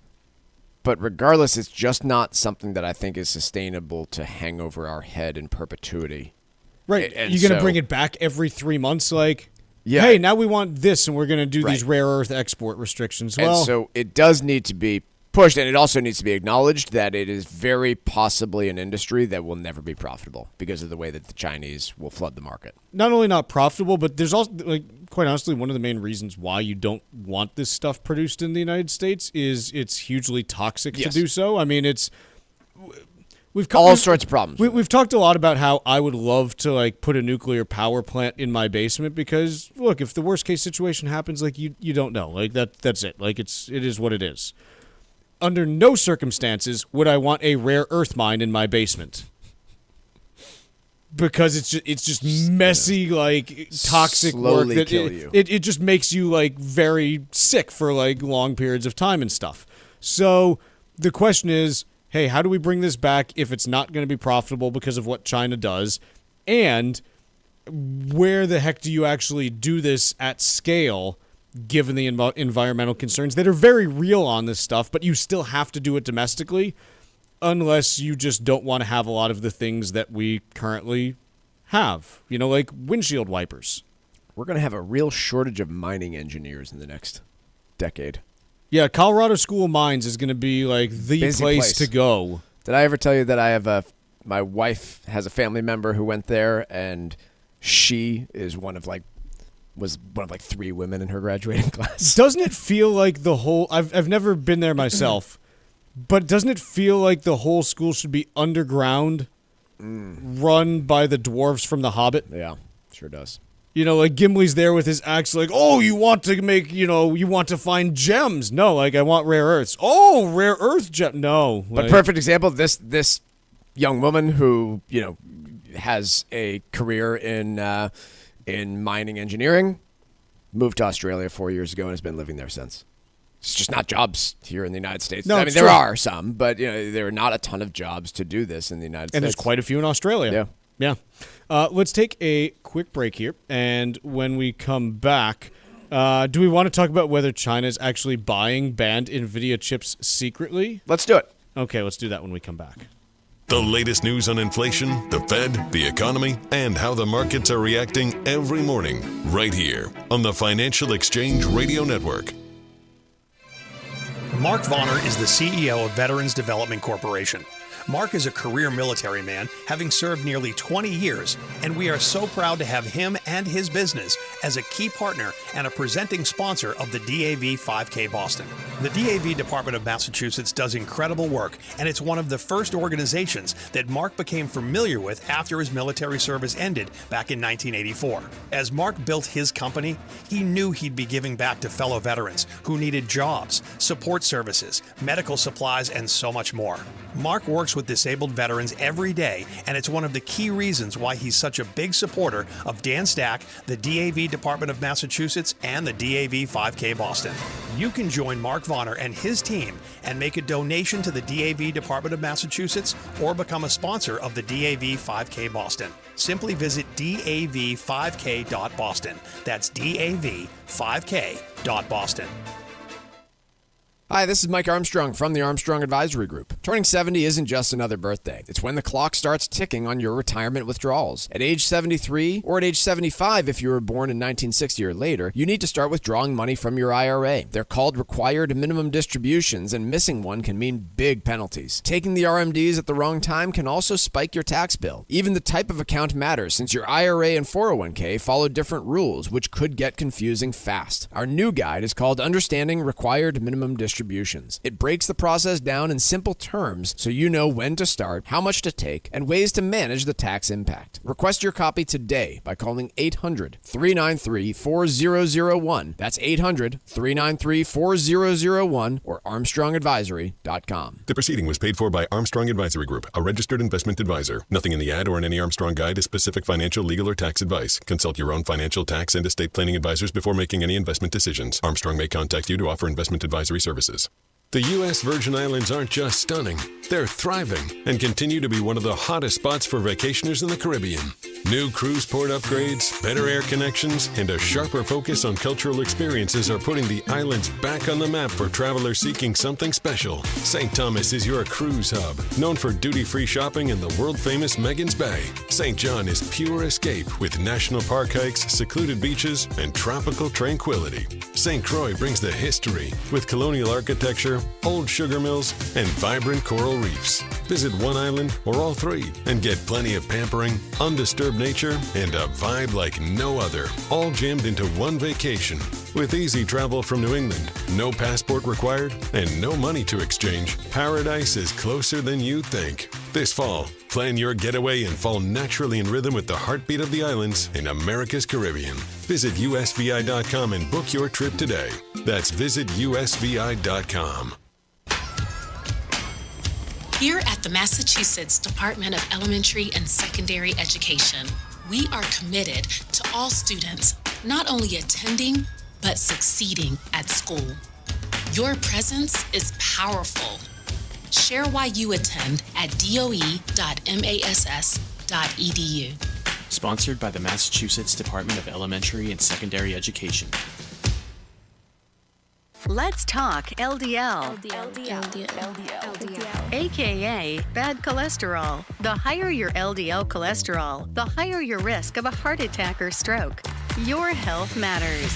But regardless, it's just not something that I think is sustainable to hang over our head in perpetuity. Right. And you're going to bring it back every 3 months like, yeah. Hey, now we want this and we're going to do these rare earth export restrictions. Well, and so it does need to be pushed, and it also needs to be acknowledged that it is very possibly an industry that will never be profitable because of the way that the Chinese will flood the market. Not only not profitable, but there's also, quite honestly, one of the main reasons why you don't want this stuff produced in the United States is it's hugely toxic to do so. I mean, we've all sorts of problems. We've talked a lot about how I would love to put a nuclear power plant in my basement because look, if the worst case situation happens, you don't know. That's it. It is what it is. Under no circumstances would I want a rare earth mine in my basement. Because it's just messy, toxic slowly work that kill you. It just makes you very sick for long periods of time and stuff. So the question is, hey, how do we bring this back if it's not going to be profitable because of what China does? And where the heck do you actually do this at scale, given the environmental concerns that are very real on this stuff, but you still have to do it domestically unless you just don't want to have a lot of the things that we currently have, like windshield wipers. We're going to have a real shortage of mining engineers in the next decade. Yeah, Colorado School of Mines is going to be the Busy place to go. Did I ever tell you that I have my wife has a family member who went there, and she is was one of 3 women in her graduating class. Doesn't it feel like the whole? I've never been there myself, but doesn't it feel like the whole school should be underground, run by the dwarves from The Hobbit? Yeah, sure does. Gimli's there with his axe, oh, you want to make, you want to find gems. No, I want rare earths. Oh, rare earth gem. No. But perfect example, this young woman who, has a career in mining engineering, moved to Australia 4 years ago and has been living there since. It's just not jobs here in the United States. No, I mean, there are some, but there are not a ton of jobs to do this in the United States. And there's quite a few in Australia. Yeah. Let's take a quick break here, and when we come back, do we want to talk about whether China is actually buying banned Nvidia chips secretly? Let's do it. Okay, let's do that when we come back. The latest news on inflation, the Fed, the economy, and how the markets are reacting every morning, right here on the Financial Exchange Radio Network. Mark Vonner is the CEO of Veterans Development Corporation. Mark is a career military man, having served nearly 20 years, and we are so proud to have him and his business as a key partner and a presenting sponsor of the DAV 5K Boston. The DAV Department of Massachusetts does incredible work, and it's one of the first organizations that Mark became familiar with after his military service ended back in 1984. As Mark built his company, he knew he'd be giving back to fellow veterans who needed jobs, support services, medical supplies, and so much more. Mark works with disabled veterans every day, and it's one of the key reasons why he's such a big supporter of Dan Stack, the DAV Department of Massachusetts, and the DAV 5K Boston. You can join Mark Vonner and his team and make a donation to the DAV Department of Massachusetts or become a sponsor of the DAV 5K Boston. Simply visit dav5k.boston. That's dav5k.boston. Hi, this is Mike Armstrong from the Armstrong Advisory Group. Turning 70 isn't just another birthday. It's when the clock starts ticking on your retirement withdrawals. At age 73 or at age 75 if you were born in 1960 or later, you need to start withdrawing money from your IRA. They're called required minimum distributions, and missing one can mean big penalties. Taking the RMDs at the wrong time can also spike your tax bill. Even the type of account matters, since your IRA and 401k follow different rules, which could get confusing fast. Our new guide is called Understanding Required Minimum Distributions. It breaks the process down in simple terms so you know when to start, how much to take, and ways to manage the tax impact. Request your copy today by calling 800-393-4001. That's 800-393-4001 or ArmstrongAdvisory.com. The proceeding was paid for by Armstrong Advisory Group, a registered investment advisor. Nothing in the ad or in any Armstrong guide is specific financial, legal, or tax advice. Consult your own financial, tax, and estate planning advisors before making any investment decisions. Armstrong may contact you to offer investment advisory services. The U.S. Virgin Islands aren't just stunning, they're thriving and continue to be one of the hottest spots for vacationers in the Caribbean. New cruise port upgrades, better air connections, and a sharper focus on cultural experiences are putting the islands back on the map for travelers seeking something special. St. Thomas is your cruise hub, known for duty-free shopping and the world-famous Megan's Bay. St. John is pure escape with national park hikes, secluded beaches, and tropical tranquility. St. Croix brings the history with colonial architecture, old sugar mills, and vibrant coral reefs. Visit one island or all three and get plenty of pampering, undisturbed nature, and a vibe like no other, all jammed into one vacation. With easy travel from New England, no passport required, and no money to exchange, paradise is closer than you think. This fall, plan your getaway and fall naturally in rhythm with the heartbeat of the islands in America's Caribbean. Visit usvi.com and book your trip today. That's visitusvi.com. Here at the Massachusetts Department of Elementary and Secondary Education, we are committed to all students not only attending, but succeeding at school. Your presence is powerful. Share why you attend at doe.mass.edu. Sponsored by the Massachusetts Department of Elementary and Secondary Education. Let's talk LDL. AKA bad cholesterol. The higher your LDL cholesterol, the higher your risk of a heart attack or stroke. Your health matters.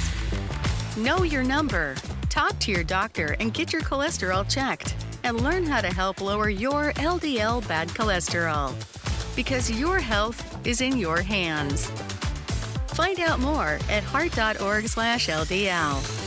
Know your number. Talk to your doctor and get your cholesterol checked. And learn how to help lower your LDL bad cholesterol. Because your health is in your hands. Find out more at heart.org/LDL.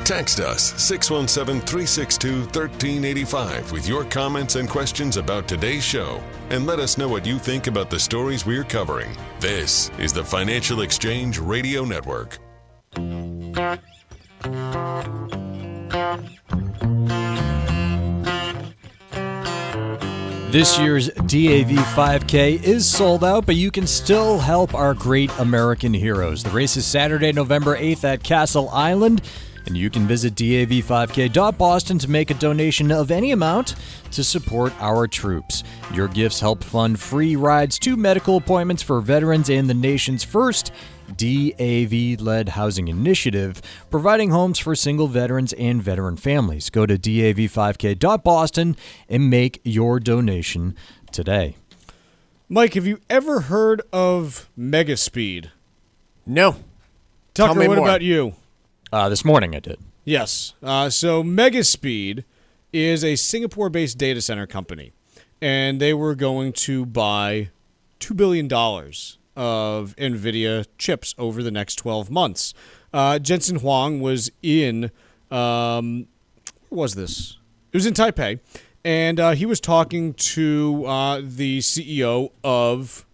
Text us 617-362-1385 with your comments and questions about today's show, and let us know what you think about the stories we're covering. This is the Financial Exchange Radio Network. This year's DAV 5K is sold out, but you can still help our great American heroes. The race is Saturday, November 8th at Castle Island, and you can visit dav5k.boston to make a donation of any amount to support our troops. Your gifts help fund free rides to medical appointments for veterans and the nation's first DAV-led housing initiative, providing homes for single veterans and veteran families. Go to dav5k.boston and make your donation today. Mike, have you ever heard of Megaspeed? No. Tucker, Tell me what more. about you? This morning I did. Yes. So Megaspeed is a Singapore-based data center company, and they were going to buy $2 billion of Nvidia chips over the next 12 months. Jensen Huang was in, where was this? It was in Taipei, and he was talking to the CEO of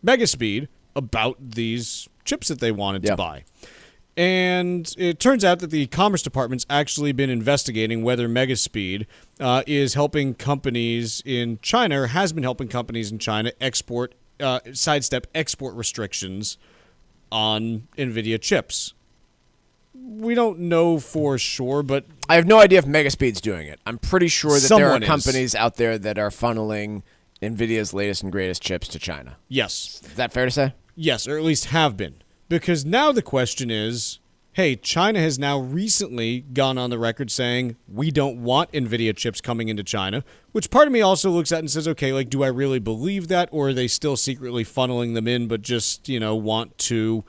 Megaspeed about these chips that they wanted to buy. And it turns out that the Commerce Department's actually been investigating whether Megaspeed is helping companies in China, or has been helping companies in China sidestep export restrictions on Nvidia chips. We don't know for sure, but I have no idea if Megaspeed's doing it. I'm pretty sure that there are someone is. companies out there that are funneling Nvidia's latest and greatest chips to China. Yes. Is that fair to say? Yes, or at least have been. Because now the question is, hey, China has now recently gone on the record saying we don't want Nvidia chips coming into China, which part of me also looks at and says, okay, like, do I really believe that, or are they still secretly funneling them in but just, want to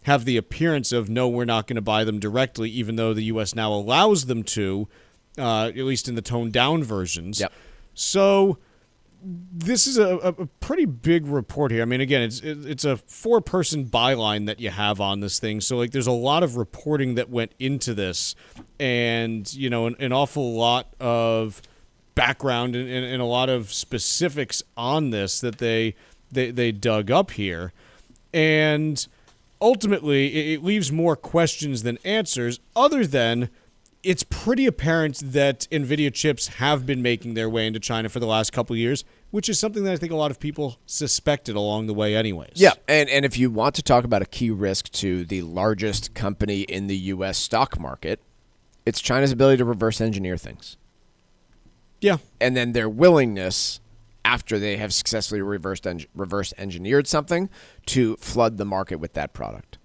have the appearance of, no, we're not going to buy them directly, even though the U.S. now allows them to, at least in the toned-down versions. Yep. So this is a pretty big report here. I mean, again, it's a 4-person byline that you have on this thing. So, like, there's a lot of reporting that went into this, and, an awful lot of background and a lot of specifics on this that they dug up here. And ultimately, it leaves more questions than answers, other than it's pretty apparent that Nvidia chips have been making their way into China for the last couple of years, which is something that I think a lot of people suspected along the way anyways. Yeah, and if you want to talk about a key risk to the largest company in the U.S. stock market, it's China's ability to reverse engineer things. Yeah. And then their willingness, after they have successfully reverse engineered something, to flood the market with that product.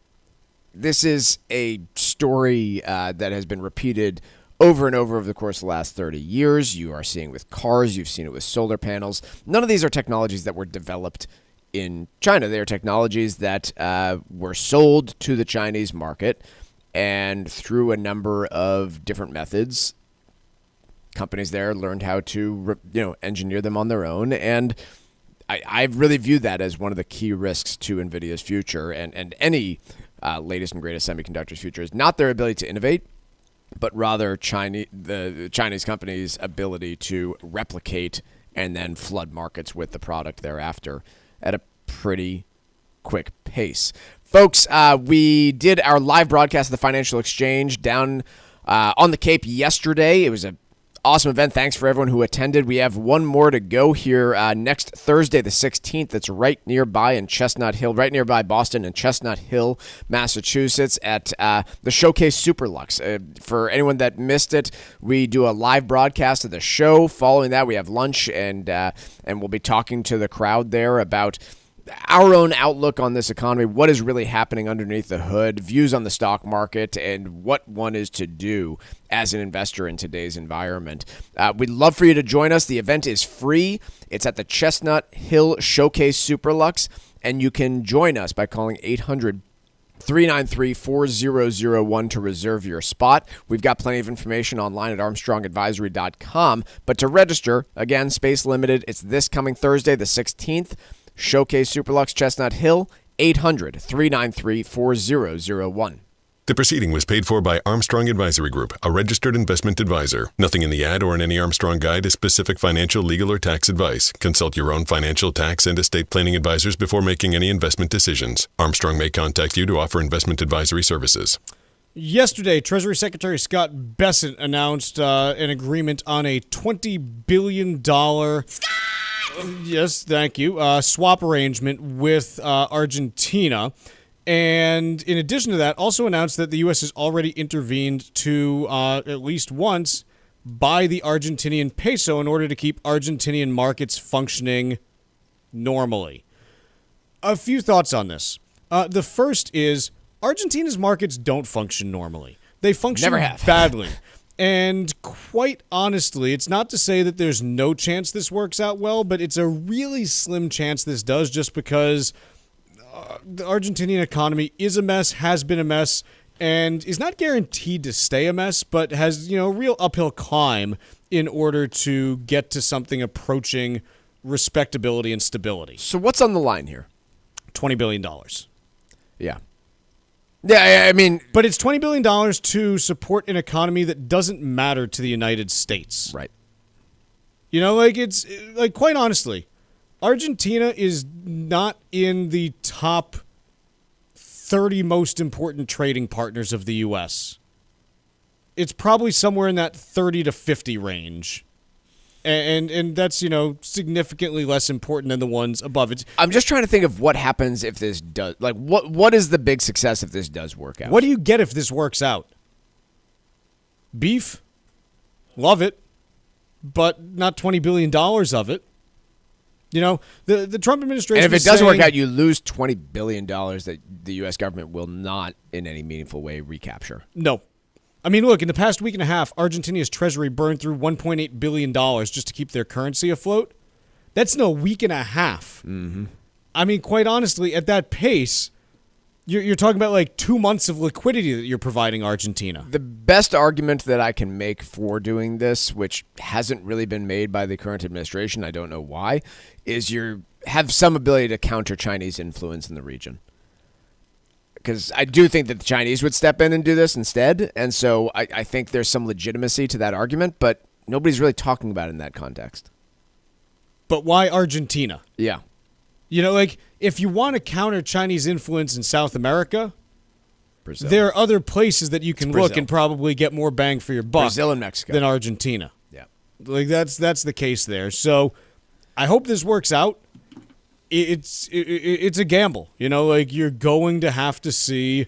This is a story that has been repeated over and over the course of the last 30 years. You are seeing with cars. You've seen it with solar panels. None of these are technologies that were developed in China. They are technologies that were sold to the Chinese market, and through a number of different methods, companies there learned how to engineer them on their own. And I really view that as one of the key risks to NVIDIA's future and any latest and greatest semiconductors future is not their ability to innovate, but rather the Chinese companies' ability to replicate and then flood markets with the product thereafter at a pretty quick pace. Folks, we did our live broadcast of the Financial Exchange down on the Cape yesterday. It was an awesome event. Thanks for everyone who attended. We have one more to go here next Thursday, the 16th. That's right nearby in Chestnut Hill, right nearby Boston in Chestnut Hill, Massachusetts, at the Showcase Superlux. For anyone that missed it, we do a live broadcast of the show. Following that, we have lunch, and we'll be talking to the crowd there about our own outlook on this economy, what is really happening underneath the hood, views on the stock market, and what one is to do as an investor in today's environment. We'd love for you to join us. The event is free. It's at the Chestnut Hill Showcase Superlux, and you can join us by calling 800-393-4001 to reserve your spot. We've got plenty of information online at armstrongadvisory.com, but to register, again, space limited. It's this coming Thursday, the 16th. Showcase Superlux, Chestnut Hill, 800-393-4001. The proceeding was paid for by Armstrong Advisory Group, a registered investment advisor. Nothing in the ad or in any Armstrong guide is specific financial, legal, or tax advice. Consult your own financial, tax, and estate planning advisors before making any investment decisions. Armstrong may contact you to offer investment advisory services. Yesterday, Treasury Secretary Scott Bessent announced an agreement on a $20 billion... Yes, thank you. Swap arrangement with Argentina. And in addition to that, also announced that the U.S. has already intervened to, at least once, buy the Argentinian peso in order to keep Argentinian markets functioning normally. A few thoughts on this. The first is Argentina's markets don't function normally. They function Never have. badly. And quite honestly, it's not to say that there's no chance this works out well, but it's a really slim chance this does, just because the Argentinian economy is a mess, has been a mess, and is not guaranteed to stay a mess, but has, a real uphill climb in order to get to something approaching respectability and stability. So what's on the line here? $20 billion. Yeah. Yeah, I mean... But it's $20 billion to support an economy that doesn't matter to the United States. Right. It's quite honestly, Argentina is not in the top 30 most important trading partners of the U.S. It's probably somewhere in that 30 to 50 range. And that's, significantly less important than the ones above it. I'm just trying to think of what happens if this does... what is the big success if this does work out? What do you get if this works out? Beef? Love it. But not $20 billion of it. The Trump administration... And if it does work out, you lose $20 billion that the U.S. government will not, in any meaningful way, recapture. No. I mean, look, in the past week and a half, Argentina's treasury burned through $1.8 billion just to keep their currency afloat. That's in a week and a half. Mm-hmm. I mean, quite honestly, at that pace, you're talking about 2 months of liquidity that you're providing Argentina. The best argument that I can make for doing this, which hasn't really been made by the current administration, I don't know why, is you have some ability to counter Chinese influence in the region. Because I do think that the Chinese would step in and do this instead. And so I think there's some legitimacy to that argument, but nobody's really talking about it in that context. But why Argentina? Yeah. If you want to counter Chinese influence in South America, Brazil. There are other places that you can look and probably get more bang for your buck Brazil and Mexico than Argentina. Yeah. That's the case there. So I hope this works out. It's a gamble, you're going to have to see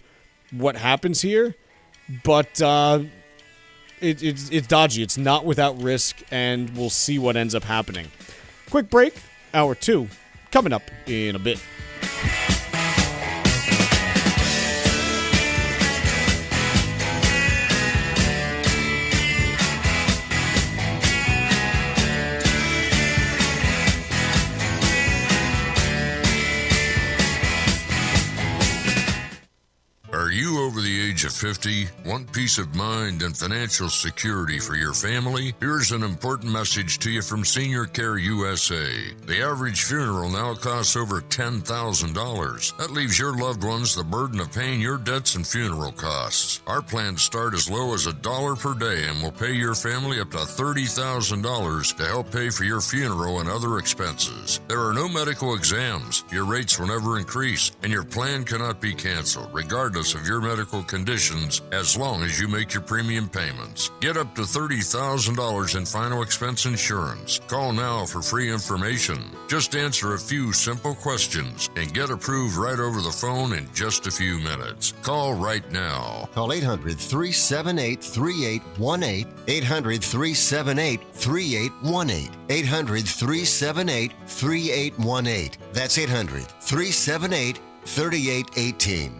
what happens here, but it's dodgy. It's not without risk, and we'll see what ends up happening. Quick break, hour 2, coming up in a bit. Are you over the age of 50? Want peace of mind and financial security for your family? Here's an important message to you from Senior Care USA. The average funeral now costs over $10,000. That leaves your loved ones the burden of paying your debts and funeral costs. Our plans start as low as $1 per day and will pay your family up to $30,000 to help pay for your funeral and other expenses. There are no medical exams. Your rates will never increase, and your plan cannot be canceled, regardless of your medical conditions, as long as you make your premium payments. Get up to $30,000 in final expense insurance. Call now for free information. Just answer a few simple questions and get approved right over the phone in just a few minutes. Call right now. Call 800-378-3818. 800-378-3818. 800-378-3818. That's 800-378-3818.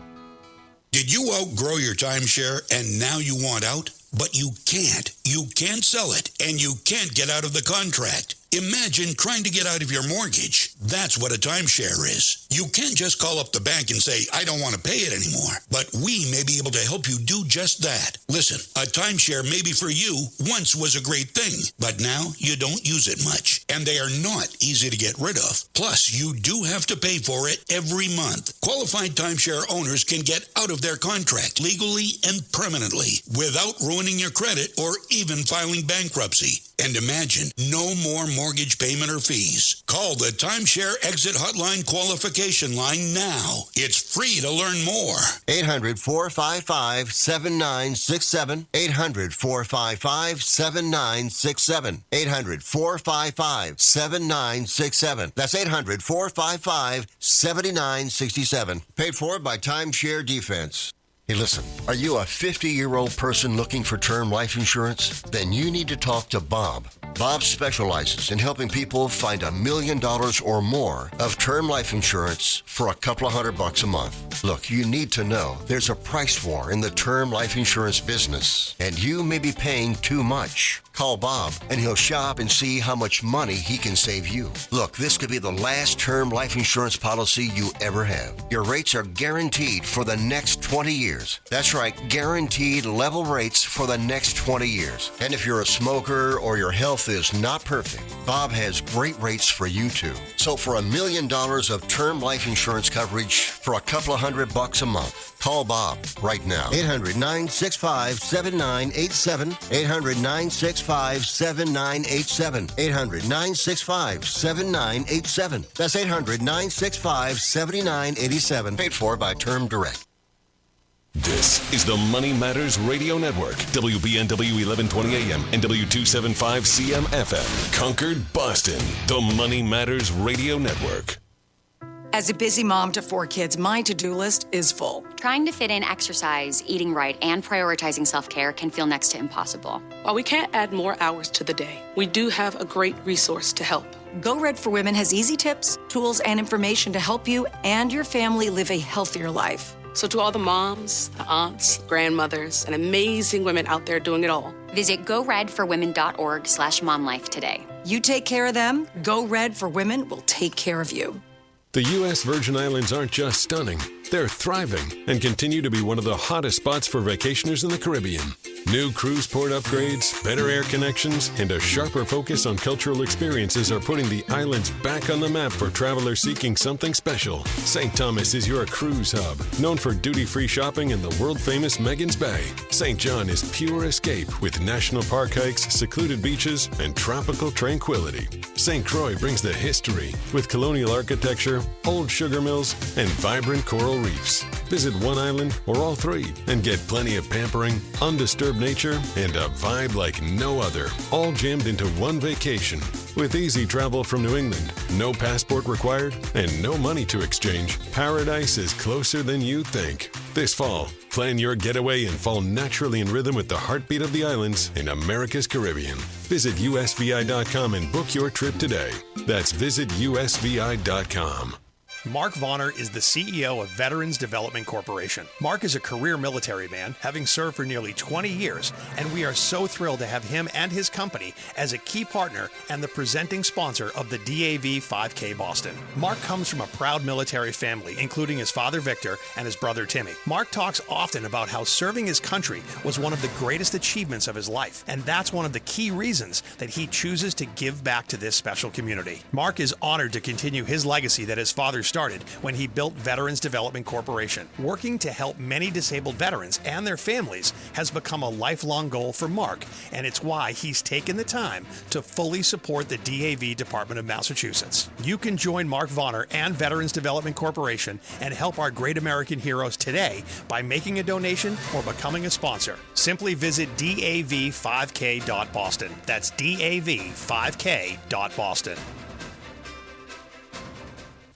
Did you outgrow your timeshare and now you want out? But you can't. You can't sell it, and you can't get out of the contract. Imagine trying to get out of your mortgage. That's what a timeshare is. You can't just call up the bank and say, I don't want to pay it anymore. But we may be able to help you do just that. Listen, a timeshare maybe for you once was a great thing, but now you don't use it much. And they are not easy to get rid of. Plus, you do have to pay for it every month. Qualified timeshare owners can get out of their contract legally and permanently without ruining your credit or even filing bankruptcy. And imagine no more mortgage payment or fees. Call the Timeshare Exit Hotline qualification line now. It's free to learn more. 800-455-7967. 800-455-7967. 800-455-7967. That's 800-455-7967. Paid for by Timeshare Defense. Hey, listen, are you a 50-year-old person looking for term life insurance? Then you need to talk to Bob. Bob specializes in helping people find $1 million or more of term life insurance for a couple of $100 a month. Look, you need to know there's a price war in the term life insurance business, and you may be paying too much. Call Bob, and he'll shop and see how much money he can save you. Look, this could be the last term life insurance policy you ever have. Your rates are guaranteed for the next 20 years. That's right, guaranteed level rates for the next 20 years. And if you're a smoker or your health is not perfect, Bob has great rates for you too. So for $1 million of term life insurance coverage for a couple of $100 a month, call Bob right now. 800-965-7987. 800-965-7987. 800-965-7987. That's 800-965-7987. Paid for by Term Direct. This is the Money Matters Radio Network, WBNW 1120 AM and W275 CM FM. Concord, Boston, the Money Matters Radio Network. As a busy mom to 4 kids, my to-do list is full. Trying to fit in exercise, eating right, and prioritizing self-care can feel next to impossible. While we can't add more hours to the day, we do have a great resource to help. Go Red for Women has easy tips, tools, and information to help you and your family live a healthier life. So to all the moms, the aunts, grandmothers, and amazing women out there doing it all, visit goredforwomen.org/momlife today. You take care of them, Go Red for Women will take care of you. The U.S. Virgin Islands aren't just stunning, they're thriving and continue to be one of the hottest spots for vacationers in the Caribbean. New cruise port upgrades, better air connections, and a sharper focus on cultural experiences are putting the islands back on the map for travelers seeking something special. St. Thomas is your cruise hub, known for duty-free shopping in the world-famous Megan's Bay. St. John is pure escape with national park hikes, secluded beaches, and tropical tranquility. St. Croix brings the history with colonial architecture, old sugar mills, and vibrant coral reefs. Visit one island or all 3 and get plenty of pampering, undisturbed nature, and a vibe like no other, all jammed into one vacation. With easy travel from New England, no passport required, and no money to exchange, paradise is closer than you think. This fall, plan your getaway and fall naturally in rhythm with the heartbeat of the islands in America's Caribbean. Visit usvi.com and book your trip today. That's visitusvi.com. Mark Vonner is the CEO of Veterans Development Corporation. Mark is a career military man, having served for nearly 20 years, and we are so thrilled to have him and his company as a key partner and the presenting sponsor of the DAV 5K Boston. Mark comes from a proud military family, including his father Victor and his brother Timmy. Mark talks often about how serving his country was one of the greatest achievements of his life, and that's one of the key reasons that he chooses to give back to this special community. Mark is honored to continue his legacy that his father started when he built Veterans Development Corporation. Working to help many disabled veterans and their families has become a lifelong goal for Mark, and it's why he's taken the time to fully support the DAV Department of Massachusetts. You can join Mark Vonner and Veterans Development Corporation and help our great American heroes today by making a donation or becoming a sponsor. Simply visit dav5k.boston. That's dav5k.boston.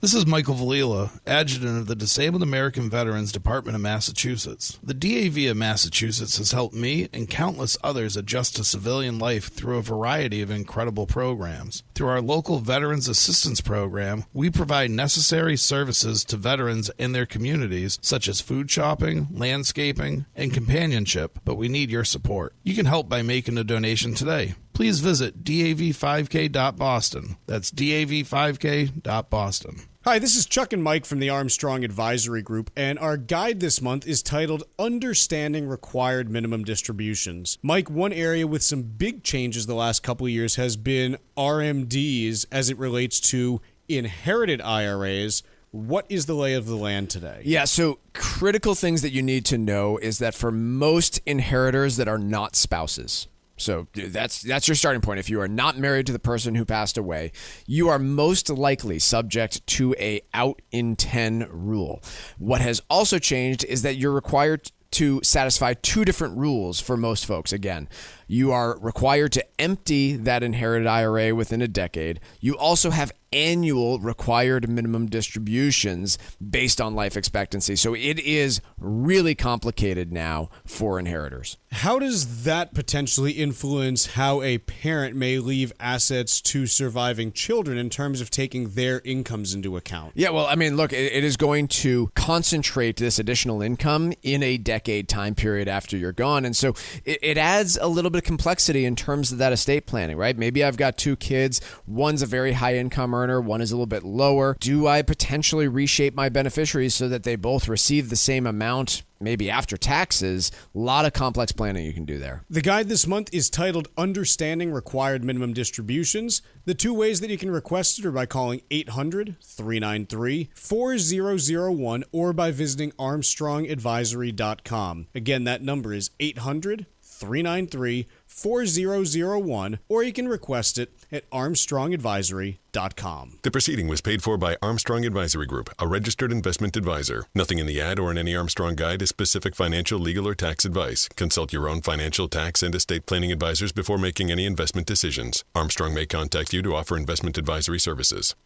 This is Michael Valila, Adjutant of the Disabled American Veterans Department of Massachusetts. The DAV of Massachusetts has helped me and countless others adjust to civilian life through a variety of incredible programs. Through our local Veterans Assistance Program, we provide necessary services to veterans and their communities, such as food shopping, landscaping, and companionship, but we need your support. You can help by making a donation today. Please visit dav5k.boston. That's dav5k.boston. Hi, this is Chuck and Mike from the Armstrong Advisory Group, and our guide this month is titled Understanding Required Minimum Distributions. Mike, one area with some big changes the last couple of years has been RMDs as it relates to inherited IRAs. What is the lay of the land today? Yeah, so critical things that you need to know is that for most inheritors that are not spouses, so that's your starting point. If you are not married to the person who passed away, you are most likely subject to a out in 10 rule. What has also changed is that you're required to satisfy 2 different rules for most folks. Again, You are required to empty that inherited IRA within a decade. You also have annual required minimum distributions based on life expectancy. So it is really complicated now for inheritors. How does that potentially influence how a parent may leave assets to surviving children in terms of taking their incomes into account? Yeah, well, I mean, look, it is going to concentrate this additional income in a decade time period after you're gone. And so it adds a little bit of complexity in terms of that estate planning, right? Maybe I've got two kids. One's a very high income earner. One is a little bit lower. Do I potentially reshape my beneficiaries so that they both receive the same amount, maybe after taxes? A lot of complex planning you can do there. The guide this month is titled Understanding Required Minimum Distributions. The two ways that you can request it are by calling 800-393-4001 or by visiting armstrongadvisory.com. Again, that number is 800-393-4001, or you can request it at armstrongadvisory.com. The proceeding was paid for by Armstrong Advisory Group, a registered investment advisor. Nothing in the ad or in any Armstrong guide is specific financial, legal, or tax advice. Consult your own financial, tax, and estate planning advisors before making any investment decisions. Armstrong may contact you to offer investment advisory services.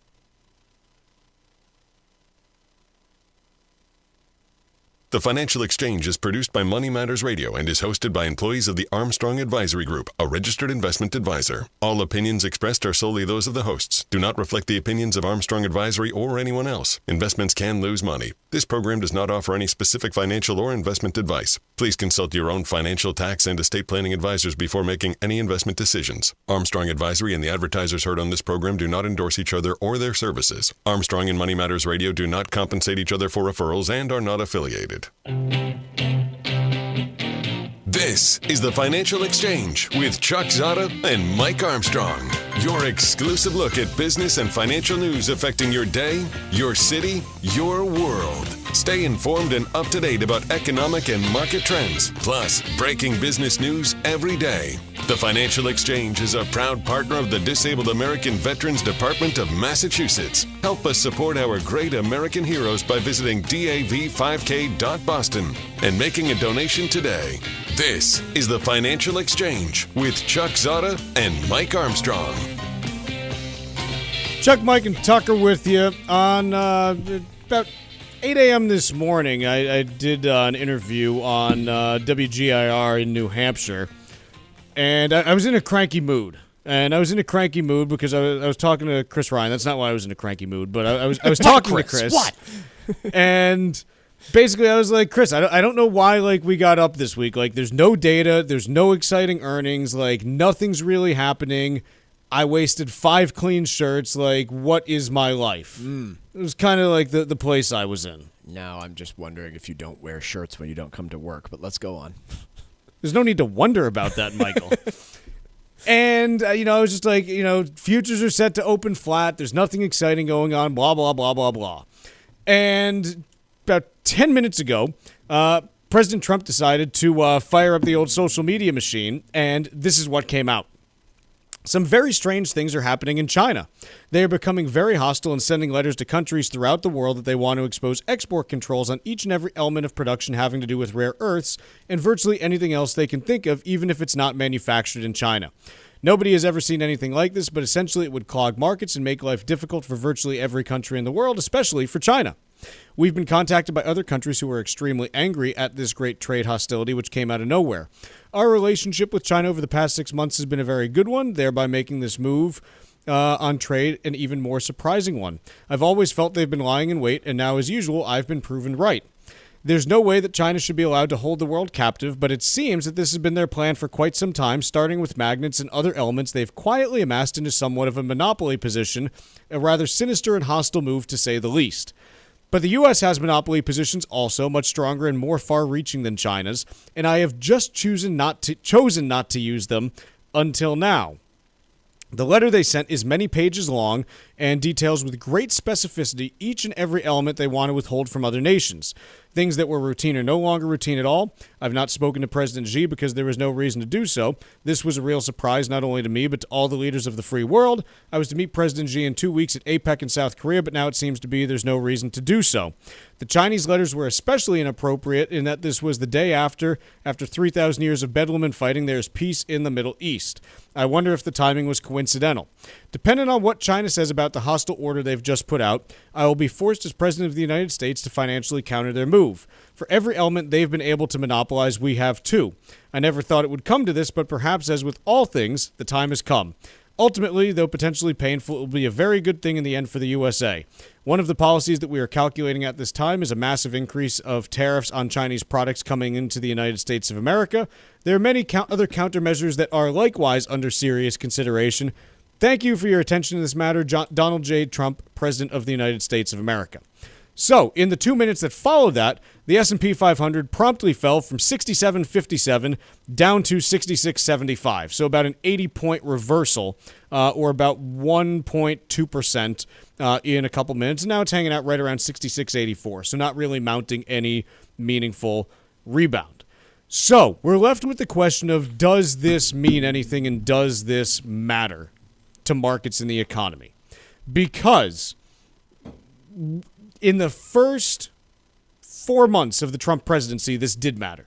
The Financial Exchange is produced by Money Matters Radio and is hosted by employees of the Armstrong Advisory Group, a registered investment advisor. All opinions expressed are solely those of the hosts, do not reflect the opinions of Armstrong Advisory or anyone else. Investments can lose money. This program does not offer any specific financial or investment advice. Please consult your own financial, tax, and estate planning advisors before making any investment decisions. Armstrong Advisory and the advertisers heard on this program do not endorse each other or their services. Armstrong and Money Matters Radio do not compensate each other for referrals and are not affiliated. This is the Financial Exchange with Chuck Zodda and Mike Armstrong. Your exclusive look at business and financial news affecting your day, your city, your world. Stay informed and up to date about economic and market trends, plus breaking business news every day. The Financial Exchange is a proud partner of the Disabled American Veterans Department of Massachusetts. Help us support our great American heroes by visiting dav5k.boston and making a donation today. This is the Financial Exchange with Chuck Zodda and Mike Armstrong. Chuck, Mike, and Tucker with you on about 8 a.m. this morning. I did an interview on WGIR in New Hampshire, and I was in a cranky mood. And I was in a cranky mood because I was talking to Chris Ryan. That's not why I was in a cranky mood, but I was talking to Chris. What? And basically, I was like, Chris, I don't know why we got up this week. There's no data, there's no exciting earnings, nothing's really happening. I wasted 5 clean shirts. What is my life? It was kind of the place I was in. Now I'm just wondering if you don't wear shirts when you don't come to work, but let's go on. There's no need to wonder about that, Michael. And, I was just futures are set to open flat. There's nothing exciting going on, blah, blah, blah, blah, blah. And about 10 minutes ago, President Trump decided to fire up the old social media machine, and this is what came out. Some very strange things are happening in China. They are becoming very hostile and sending letters to countries throughout the world that they want to expose export controls on each and every element of production having to do with rare earths and virtually anything else they can think of, even if it's not manufactured in China. Nobody has ever seen anything like this, but essentially it would clog markets and make life difficult for virtually every country in the world, especially for China. We've been contacted by other countries who are extremely angry at this great trade hostility, which came out of nowhere. Our relationship with China over the past 6 months has been a very good one, thereby making this move on trade an even more surprising one. I've always felt they've been lying in wait, and now, as usual, I've been proven right. There's no way that China should be allowed to hold the world captive, but it seems that this has been their plan for quite some time, starting with magnets and other elements they've quietly amassed into somewhat of a monopoly position, a rather sinister and hostile move to say the least. But the U.S. has monopoly positions also, much stronger and more far-reaching than China's, and I have just chosen not to use them until now. The letter they sent is many pages long and details with great specificity each and every element they want to withhold from other nations. Things that were routine are no longer routine at all. I've not spoken to President Xi because there was no reason to do so. This was a real surprise not only to me, but to all the leaders of the free world. I was to meet President Xi in 2 weeks at APEC in South Korea, but now it seems to be there's no reason to do so. The Chinese letters were especially inappropriate in that this was the day after 3,000 years of bedlam and fighting, there's peace in the Middle East. I wonder if the timing was coincidental. Depending on what China says about the hostile order they've just put out, I will be forced as President of the United States to financially counter their move. For every element they've been able to monopolize, we have too. I never thought it would come to this, but perhaps as with all things, the time has come. Ultimately, though potentially painful, it will be a very good thing in the end for the USA. One of the policies that we are calculating at this time is a massive increase of tariffs on Chinese products coming into the United States of America. There are many other countermeasures that are likewise under serious consideration. Thank you for your attention to this matter, Donald J. Trump, President of the United States of America. So, in the 2 minutes that followed that, the S&P 500 promptly fell from 67.57 down to 66.75. So about an 80-point reversal, or about 1.2% in a couple minutes. And now it's hanging out right around 66.84. So not really mounting any meaningful rebound. So we're left with the question of, does this mean anything and does this matter to markets in the economy? Because in the first 4 months of the Trump presidency, this did matter.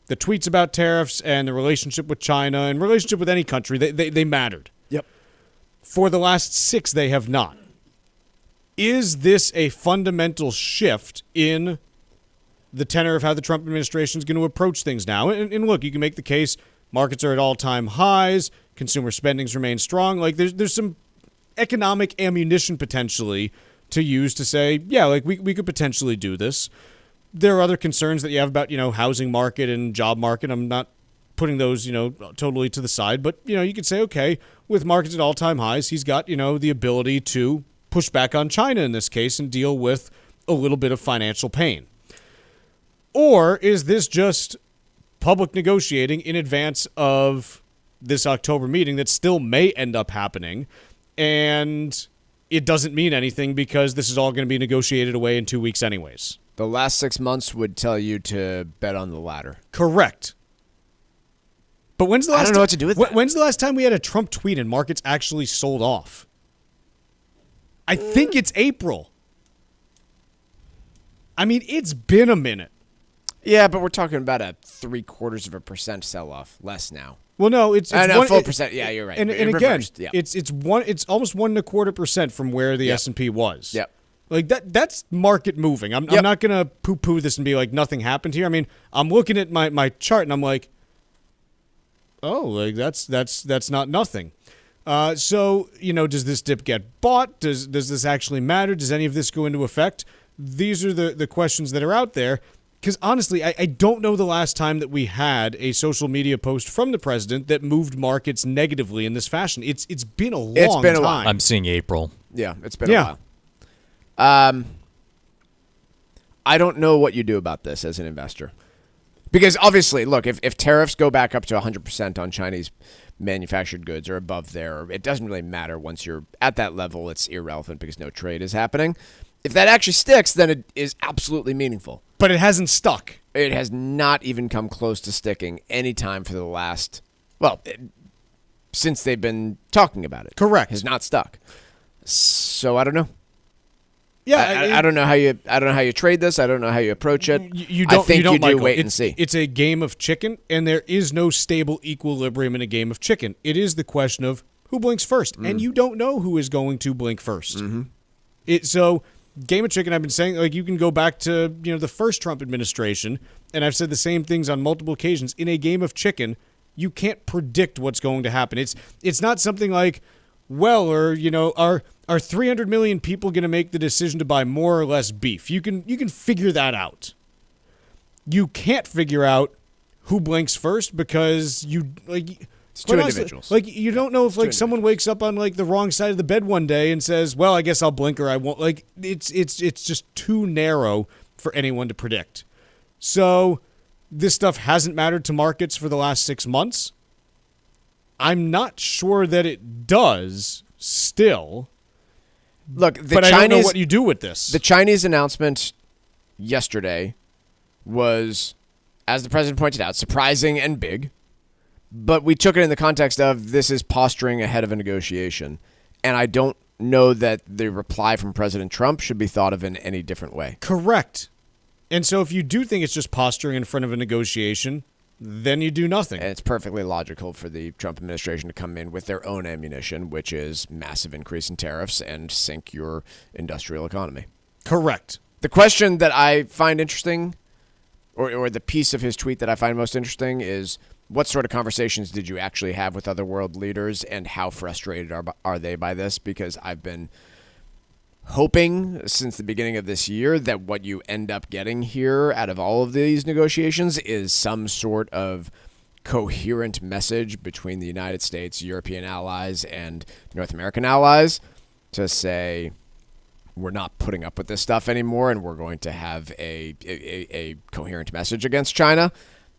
The tweets about tariffs and the relationship with China and relationship with any country, they mattered. Yep. For the last 6, they have not. Is this a fundamental shift in the tenor of how the Trump administration is going to approach things now? And look, you can make the case markets are at all-time highs, consumer spendings remain strong. Like there's some economic ammunition potentially to use to say, yeah, like we could potentially do this. There are other concerns that you have about, housing market and job market. I'm not putting those, totally to the side, but, you could say, okay, with markets at all-time highs, he's got, the ability to push back on China in this case and deal with a little bit of financial pain. Or is this just public negotiating in advance of this October meeting that still may end up happening, and it doesn't mean anything because this is all going to be negotiated away in 2 weeks anyways? The last 6 months would tell you to bet on the latter. Correct. But when's the last I don't know what to do with that. When's the last time we had a Trump tweet and markets actually sold off? I think it's April. I mean, it's been a minute. Yeah, but we're talking about a 0.75% sell-off, less now. Well, no, it's no, full percent. Yeah, you're right. And again, yeah. It's almost 1.25% from where the S&P was. Yep. Like that's market moving. I'm not gonna poo-poo this and be like nothing happened here. I mean, I'm looking at my chart and I'm like, oh, like that's not nothing. So does this dip get bought? Does this actually matter? Does any of this go into effect? These are the questions that are out there. Because honestly, I don't know the last time that we had a social media post from the president that moved markets negatively in this fashion. It's been a long time. While. I'm seeing April. Yeah, it's been a while. I don't know what you do about this as an investor. Because obviously, look, if tariffs go back up to 100% on Chinese manufactured goods or above there, it doesn't really matter. Once you're at that level, it's irrelevant because no trade is happening. If that actually sticks, then it is absolutely meaningful. But it hasn't stuck. It has not even come close to sticking any time for the last, since they've been talking about it. Correct. Has not stuck. So I don't know. Yeah, I don't know how you trade this. I don't know how you approach it. You don't. I think you don't, do Michael. wait and see. It's a game of chicken, and there is no stable equilibrium in a game of chicken. It is the question of who blinks first, and you don't know who is going to blink first. Mm-hmm. So game of chicken. I've been saying, like, you can go back to the first Trump administration, and I've said the same things on multiple occasions. In a game of chicken, you can't predict what's going to happen. It's not something like, well, or are 300 million people going to make the decision to buy more or less beef? You can figure that out. You can't figure out who blinks first because it's two individuals. Like, you don't know if someone wakes up on the wrong side of the bed one day and says, "Well, I guess I'll blink or I won't." Like, it's just too narrow for anyone to predict. So this stuff hasn't mattered to markets for the last 6 months. I'm not sure that it does still. Look, but I don't know what you do with this. The Chinese announcement yesterday was, as the president pointed out, surprising and big. But we took it in the context of this is posturing ahead of a negotiation. And I don't know that the reply from President Trump should be thought of in any different way. Correct. And so if you do think it's just posturing in front of a negotiation, then you do nothing. And it's perfectly logical for the Trump administration to come in with their own ammunition, which is massive increase in tariffs and sink your industrial economy. Correct. The question that I find interesting, or the piece of his tweet that I find most interesting, is what sort of conversations did you actually have with other world leaders, and how frustrated are they by this? Because I've been hoping since the beginning of this year that what you end up getting here out of all of these negotiations is some sort of coherent message between the United States, European allies, and North American allies to say, we're not putting up with this stuff anymore, and we're going to have a coherent message against China.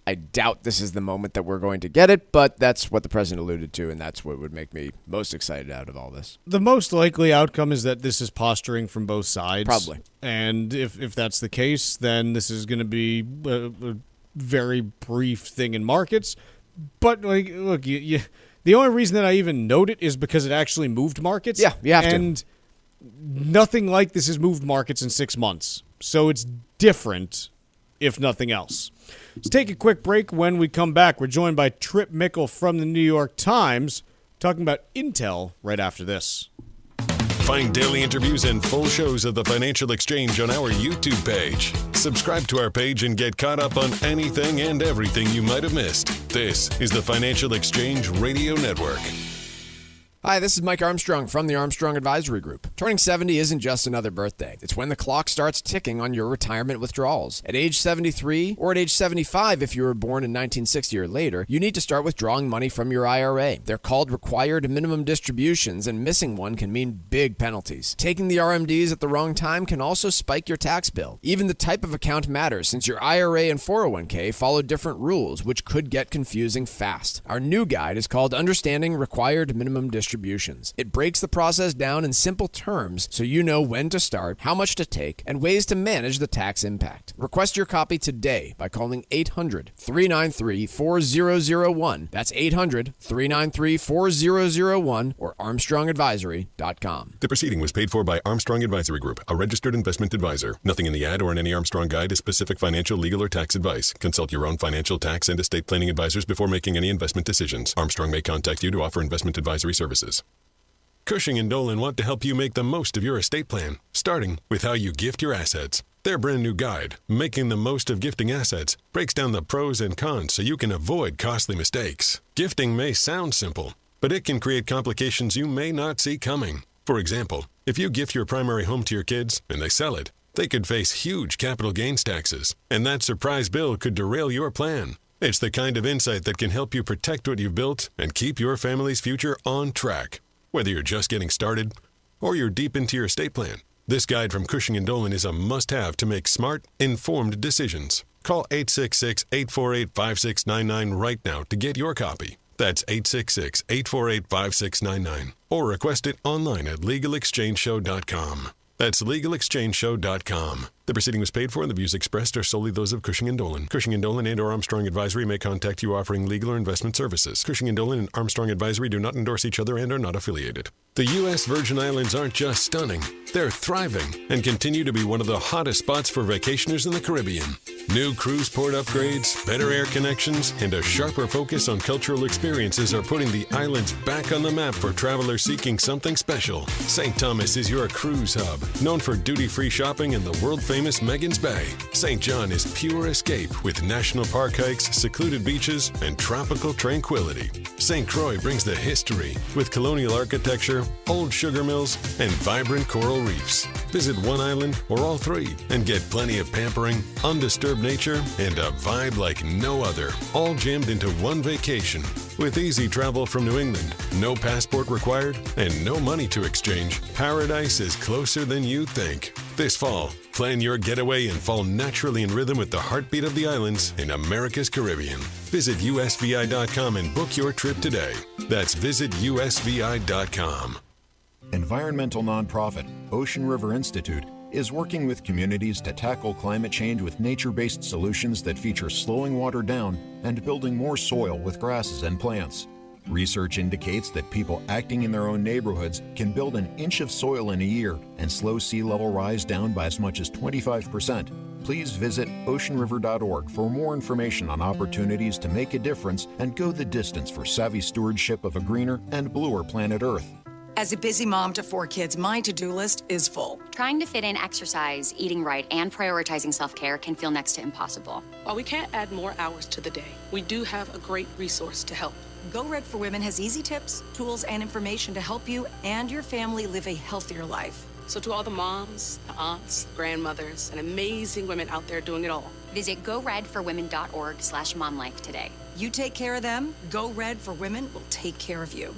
I doubt this is the moment that we're going to get it, but that's what the president alluded to, and that's what would make me most excited out of all this. The most likely outcome is that this is posturing from both sides. Probably. And if that's the case, then this is going to be a very brief thing in markets. But, like, look, the only reason that I even note it is because it actually moved markets. Yeah, you have to. And nothing like this has moved markets in 6 months. So it's different, if nothing else. Let's take a quick break. When we come back, we're joined by Trip Mickle from the New York Times talking about Intel right after this. Find daily interviews and full shows of the Financial Exchange on our YouTube page. Subscribe to our page and get caught up on anything and everything you might have missed. This is the Financial Exchange Radio Network. Hi, this is Mike Armstrong from the Armstrong Advisory Group. Turning 70 isn't just another birthday. It's when the clock starts ticking on your retirement withdrawals. At age 73 or at age 75 if you were born in 1960 or later, you need to start withdrawing money from your IRA. They're called required minimum distributions, and missing one can mean big penalties. Taking the RMDs at the wrong time can also spike your tax bill. Even the type of account matters, since your IRA and 401k follow different rules, which could get confusing fast. Our new guide is called Understanding Required Minimum Distributions. It breaks the process down in simple terms so you know when to start, how much to take, and ways to manage the tax impact. Request your copy today by calling 800-393-4001. That's 800-393-4001 or ArmstrongAdvisory.com. The proceeding was paid for by Armstrong Advisory Group, a registered investment advisor. Nothing in the ad or in any Armstrong guide is specific financial, legal, or tax advice. Consult your own financial, tax, and estate planning advisors before making any investment decisions. Armstrong may contact you to offer investment advisory services. Cushing & Dolan want to help you make the most of your estate plan, starting with how you gift your assets. Their brand new guide, Making the Most of Gifting Assets, breaks down the pros and cons so you can avoid costly mistakes. Gifting may sound simple, but it can create complications you may not see coming. For example, if you gift your primary home to your kids and they sell it, they could face huge capital gains taxes, and that surprise bill could derail your plan. It's the kind of insight that can help you protect what you've built and keep your family's future on track. Whether you're just getting started or you're deep into your estate plan, this guide from Cushing & Dolan is a must-have to make smart, informed decisions. Call 866-848-5699 right now to get your copy. That's 866-848-5699. Or request it online at LegalExchangeShow.com. That's LegalExchangeShow.com. The proceeding was paid for, and the views expressed are solely those of Cushing & Dolan. Cushing & Dolan and or Armstrong Advisory may contact you offering legal or investment services. Cushing & Dolan and Armstrong Advisory do not endorse each other and are not affiliated. The U.S. Virgin Islands aren't just stunning, they're thriving and continue to be one of the hottest spots for vacationers in the Caribbean. New cruise port upgrades, better air connections, and a sharper focus on cultural experiences are putting the islands back on the map for travelers seeking something special. St. Thomas is your cruise hub, known for duty-free shopping and the world-famous Megan's Bay. St. John is pure escape with national park hikes, secluded beaches, and tropical tranquility. St. Croix brings the history with colonial architecture, old sugar mills, and vibrant coral reefs. Visit one island or all three and get plenty of pampering, undisturbed nature, and a vibe like no other, all jammed into one vacation. With easy travel from New England, no passport required, and no money to exchange, paradise is closer than you think. This fall, plan your getaway and fall naturally in rhythm with the heartbeat of the islands in America's Caribbean. Visit usvi.com and book your trip today. That's visitusvi.com. Environmental nonprofit Ocean River Institute is working with communities to tackle climate change with nature-based solutions that feature slowing water down and building more soil with grasses and plants. Research indicates that people acting in their own neighborhoods can build an inch of soil in a year and slow sea level rise down by as much as 25%. Please visit oceanriver.org for more information on opportunities to make a difference and go the distance for savvy stewardship of a greener and bluer planet Earth. As a busy mom to 4 kids, my to-do list is full. Trying to fit in exercise, eating right, and prioritizing self-care can feel next to impossible. While we can't add more hours to the day, we do have a great resource to help. Go Red for Women has easy tips, tools, and information to help you and your family live a healthier life. So to all the moms, the aunts, grandmothers, and amazing women out there doing it all, visit goredforwomen.org/momlife today. You take care of them, Go Red for Women will take care of you.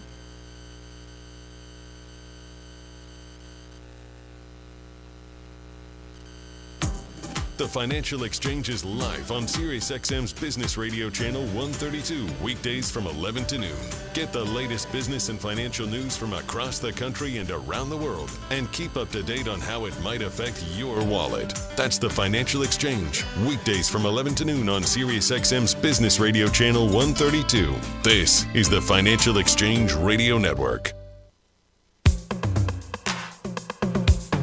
The Financial Exchange is live on SiriusXM's Business Radio Channel 132, weekdays from 11 to noon. Get the latest business and financial news from across the country and around the world, and keep up to date on how it might affect your wallet. That's the Financial Exchange, weekdays from 11 to noon on SiriusXM's Business Radio Channel 132. This is the Financial Exchange Radio Network.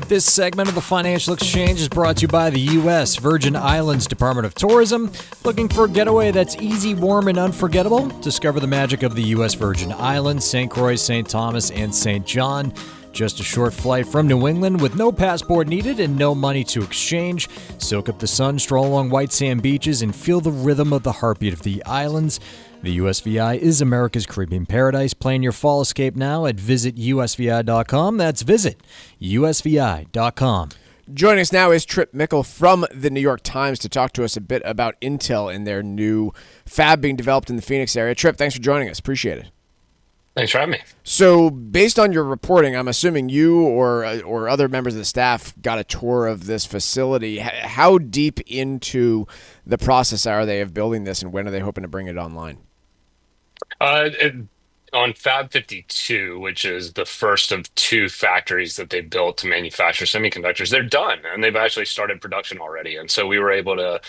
This segment of the Financial Exchange is brought to you by the U.S. Virgin Islands Department of Tourism. Looking for a getaway that's easy, warm, and unforgettable? Discover the magic of the U.S. Virgin Islands, St. Croix, St. Thomas, and St. John. Just a short flight from New England with no passport needed and no money to exchange. Soak up the sun, stroll along white sand beaches, and feel the rhythm of the heartbeat of the islands. The USVI is America's Caribbean paradise. Plan your fall escape now at visitusvi.com. That's visitusvi.com. Joining us now is Trip Mickle from the New York Times to talk to us a bit about Intel and their new fab being developed in the Phoenix area. Trip, thanks for joining us. Appreciate it. Thanks for having me. So, based on your reporting, I'm assuming you or other members of the staff got a tour of this facility. How deep into the process are they of building this, and when are they hoping to bring it online? On Fab 52, which is the first of 2 factories that they built to manufacture semiconductors, they're done, and they've actually started production already. And so we were able to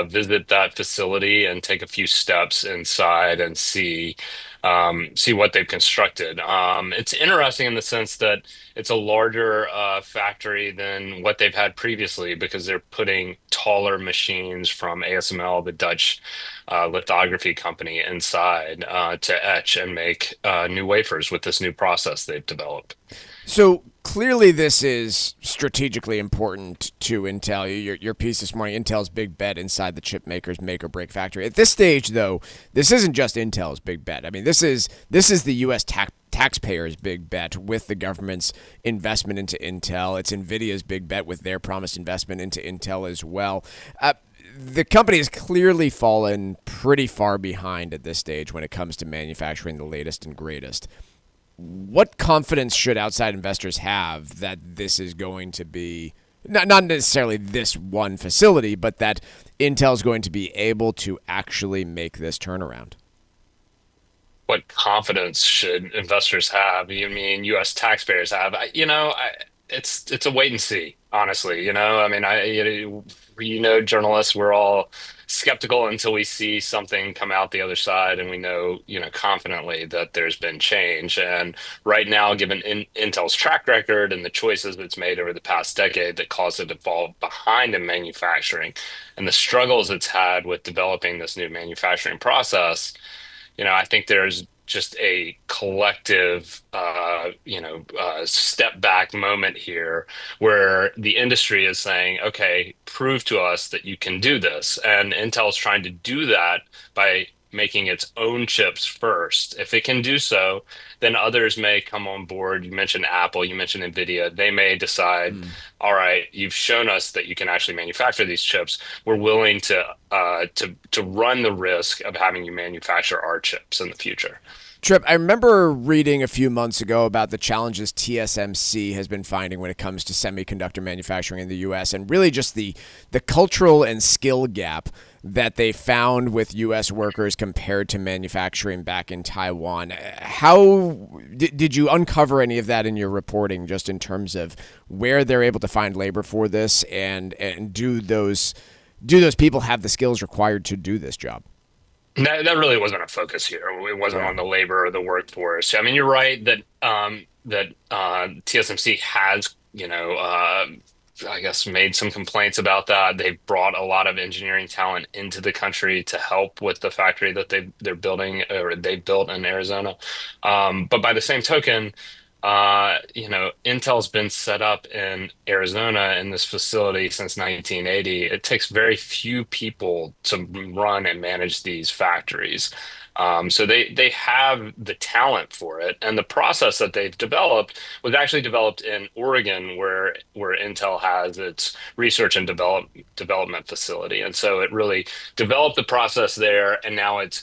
visit that facility and take a few steps inside and see what they've constructed. It's interesting in the sense that it's a larger factory than what they've had previously, because they're putting taller machines from ASML, the Dutch lithography company, inside to etch and make new wafers with this new process they've developed. So clearly this is strategically important to Intel. Your piece this morning, Intel's big bet inside the chip maker's make or break factory. At this stage, though, this isn't just Intel's big bet. I mean, this is the U.S. taxpayers' big bet with the government's investment into Intel. It's Nvidia's big bet with their promised investment into Intel as well. The company has clearly fallen pretty far behind at this stage when it comes to manufacturing the latest and greatest. What confidence should outside investors have that this is going to be, not necessarily this one facility, but that Intel is going to be able to actually make this turnaround? What confidence should investors have? You mean U.S. taxpayers have? It's a wait and see, honestly. Journalists, we're all skeptical until we see something come out the other side, and we know confidently that there's been change. And right now, given Intel's track record and the choices it's made over the past decade that caused it to fall behind in manufacturing, and the struggles it's had with developing this new manufacturing process, I think there's just a collective, step back moment here where the industry is saying, okay, prove to us that you can do this. And Intel's trying to do that by making its own chips first. If it can do so, then others may come on board. You mentioned Apple, you mentioned Nvidia. They may decide, all right, you've shown us that you can actually manufacture these chips. We're willing to run the risk of having you manufacture our chips in the future. Trip, I remember reading a few months ago about the challenges TSMC has been finding when it comes to semiconductor manufacturing in the U.S. and really just the cultural and skill gap that they found with U.S. workers compared to manufacturing back in Taiwan. How Did you uncover any of that in your reporting, just in terms of where they're able to find labor for this, and do those people have the skills required to do this job? That really wasn't a focus here. It wasn't on the labor or the workforce. I mean, you're right that TSMC has, I guess, made some complaints about that. They've brought a lot of engineering talent into the country to help with the factory that they're building, or they built in Arizona. But by the same token, Intel's been set up in Arizona in this facility since 1980. It takes very few people to run and manage these factories. So they have the talent for it, and the process that they've developed was actually developed in Oregon, where Intel has its research and development facility, and so it really developed the process there, and now it's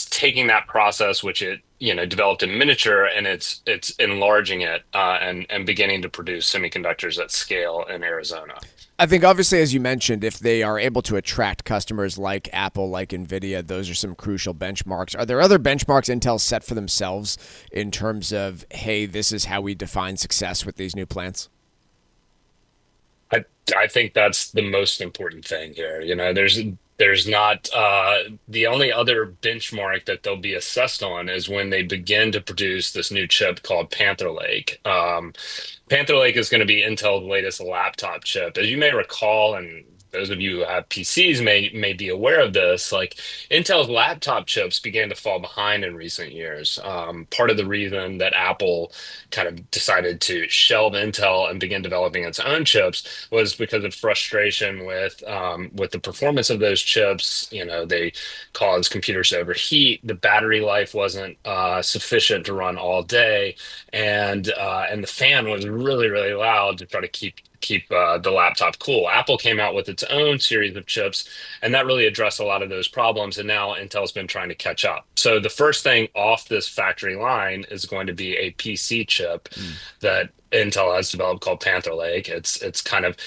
taking that process, which it developed in miniature, and it's enlarging it and beginning to produce semiconductors at scale in Arizona. I think, obviously, as you mentioned, if they are able to attract customers like Apple, like Nvidia, those are some crucial benchmarks. Are there other benchmarks Intel set for themselves in terms of, hey, this is how we define success with these new plants? I think that's the most important thing here. There's not the only other benchmark that they'll be assessed on is when they begin to produce this new chip called Panther Lake. Panther Lake is going to be Intel's latest laptop chip. As you may recall, and those of you who have PCs may be aware of this, like Intel's laptop chips began to fall behind in recent years. Part of the reason that Apple kind of decided to shelve Intel and begin developing its own chips was because of frustration with the performance of those chips. They caused computers to overheat. The battery life wasn't sufficient to run all day, and the fan was really, really loud to try to keep the laptop cool. Apple came out with its own series of chips, and that really addressed a lot of those problems. And now Intel's been trying to catch up. So the first thing off this factory line is going to be a PC chip that Intel has developed called Panther Lake. It's kind of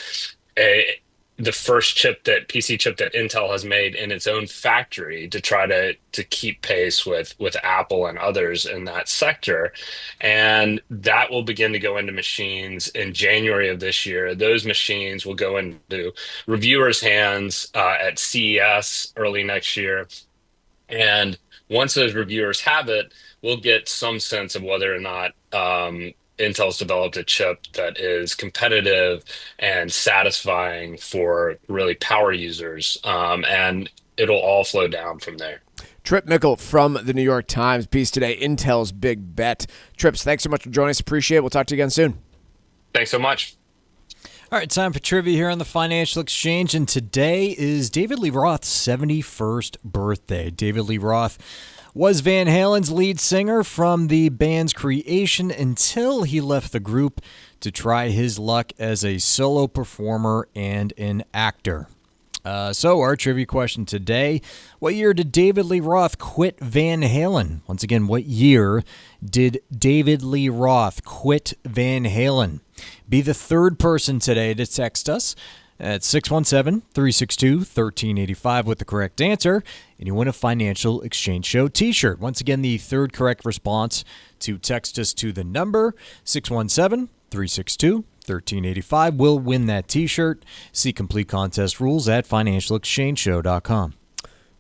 the first PC chip that Intel has made in its own factory to try to keep pace with Apple and others in that sector. And that will begin to go into machines in January of this year. Those machines will go into reviewers' hands at CES early next year. And once those reviewers have it, we'll get some sense of whether or not Intel's developed a chip that is competitive and satisfying for really power users, and it'll all flow down from there. Trip Mickle from the New York Times, piece today, Intel's Big Bet. Trips, thanks so much for joining us. Appreciate it. We'll talk to you again soon. Thanks so much. All right, time for trivia here on the Financial Exchange, and today is David Lee Roth's 71st birthday. David Lee Roth was Van Halen's lead singer from the band's creation until he left the group to try his luck as a solo performer and an actor. So our trivia question today, what year did David Lee Roth quit Van Halen? Once again, what year did David Lee Roth quit Van Halen? Be the third person today to text us at 617-362-1385 with the correct answer, and you win a Financial Exchange Show t-shirt. Once again, the third correct response to text us to the number 617-362-1385 will win that t-shirt. See complete contest rules at financialexchangeshow.com.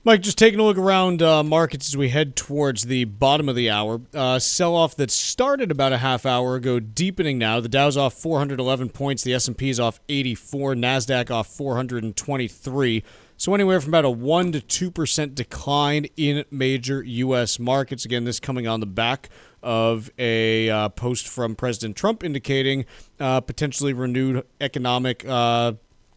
Mike, just taking a look around markets as we head towards the bottom of the hour. Sell-off that started about a half hour ago, deepening now. The Dow's off 411 points. The S&P's off 84. NASDAQ off 423. So anywhere from about a 1 to 2% decline in major U.S. markets. Again, this coming on the back of a post from President Trump indicating potentially renewed economic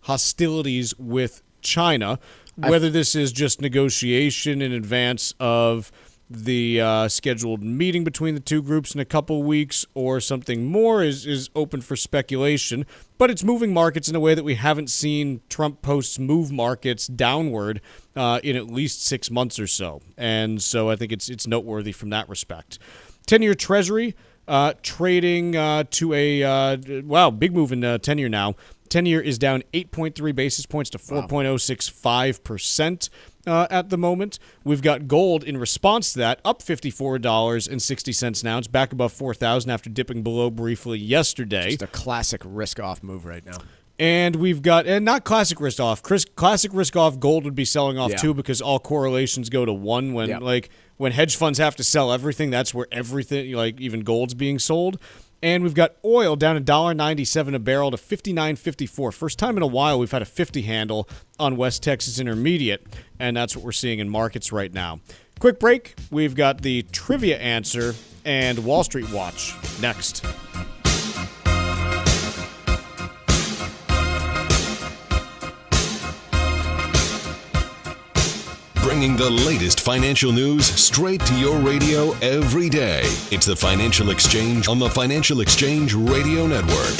hostilities with China. Whether this is just negotiation in advance of the scheduled meeting between the two groups in a couple weeks or something more is open for speculation. But it's moving markets in a way that we haven't seen Trump posts move markets downward in at least 6 months or so. And so I think it's noteworthy from that respect. 10-year Treasury trading to a, big move in 10-year now. 10-year is down 8.3 basis points to 4.065%. At the moment. We've got gold in response to that, up $54.60 now. It's back above 4,000 after dipping below briefly yesterday. Just a classic risk-off move right now. And we've got, and not classic risk-off. Classic risk-off, gold would be selling off too because all correlations go to one. When hedge funds have to sell everything, that's where everything, like even gold's being sold. And we've got oil down $1.97 a barrel to $59.54. First time in a while we've had a 50 handle on West Texas Intermediate, and that's what we're seeing in markets right now. Quick break. We've got the trivia answer and Wall Street Watch next. Bringing the latest financial news straight to your radio every day. It's the Financial Exchange on the Financial Exchange Radio Network.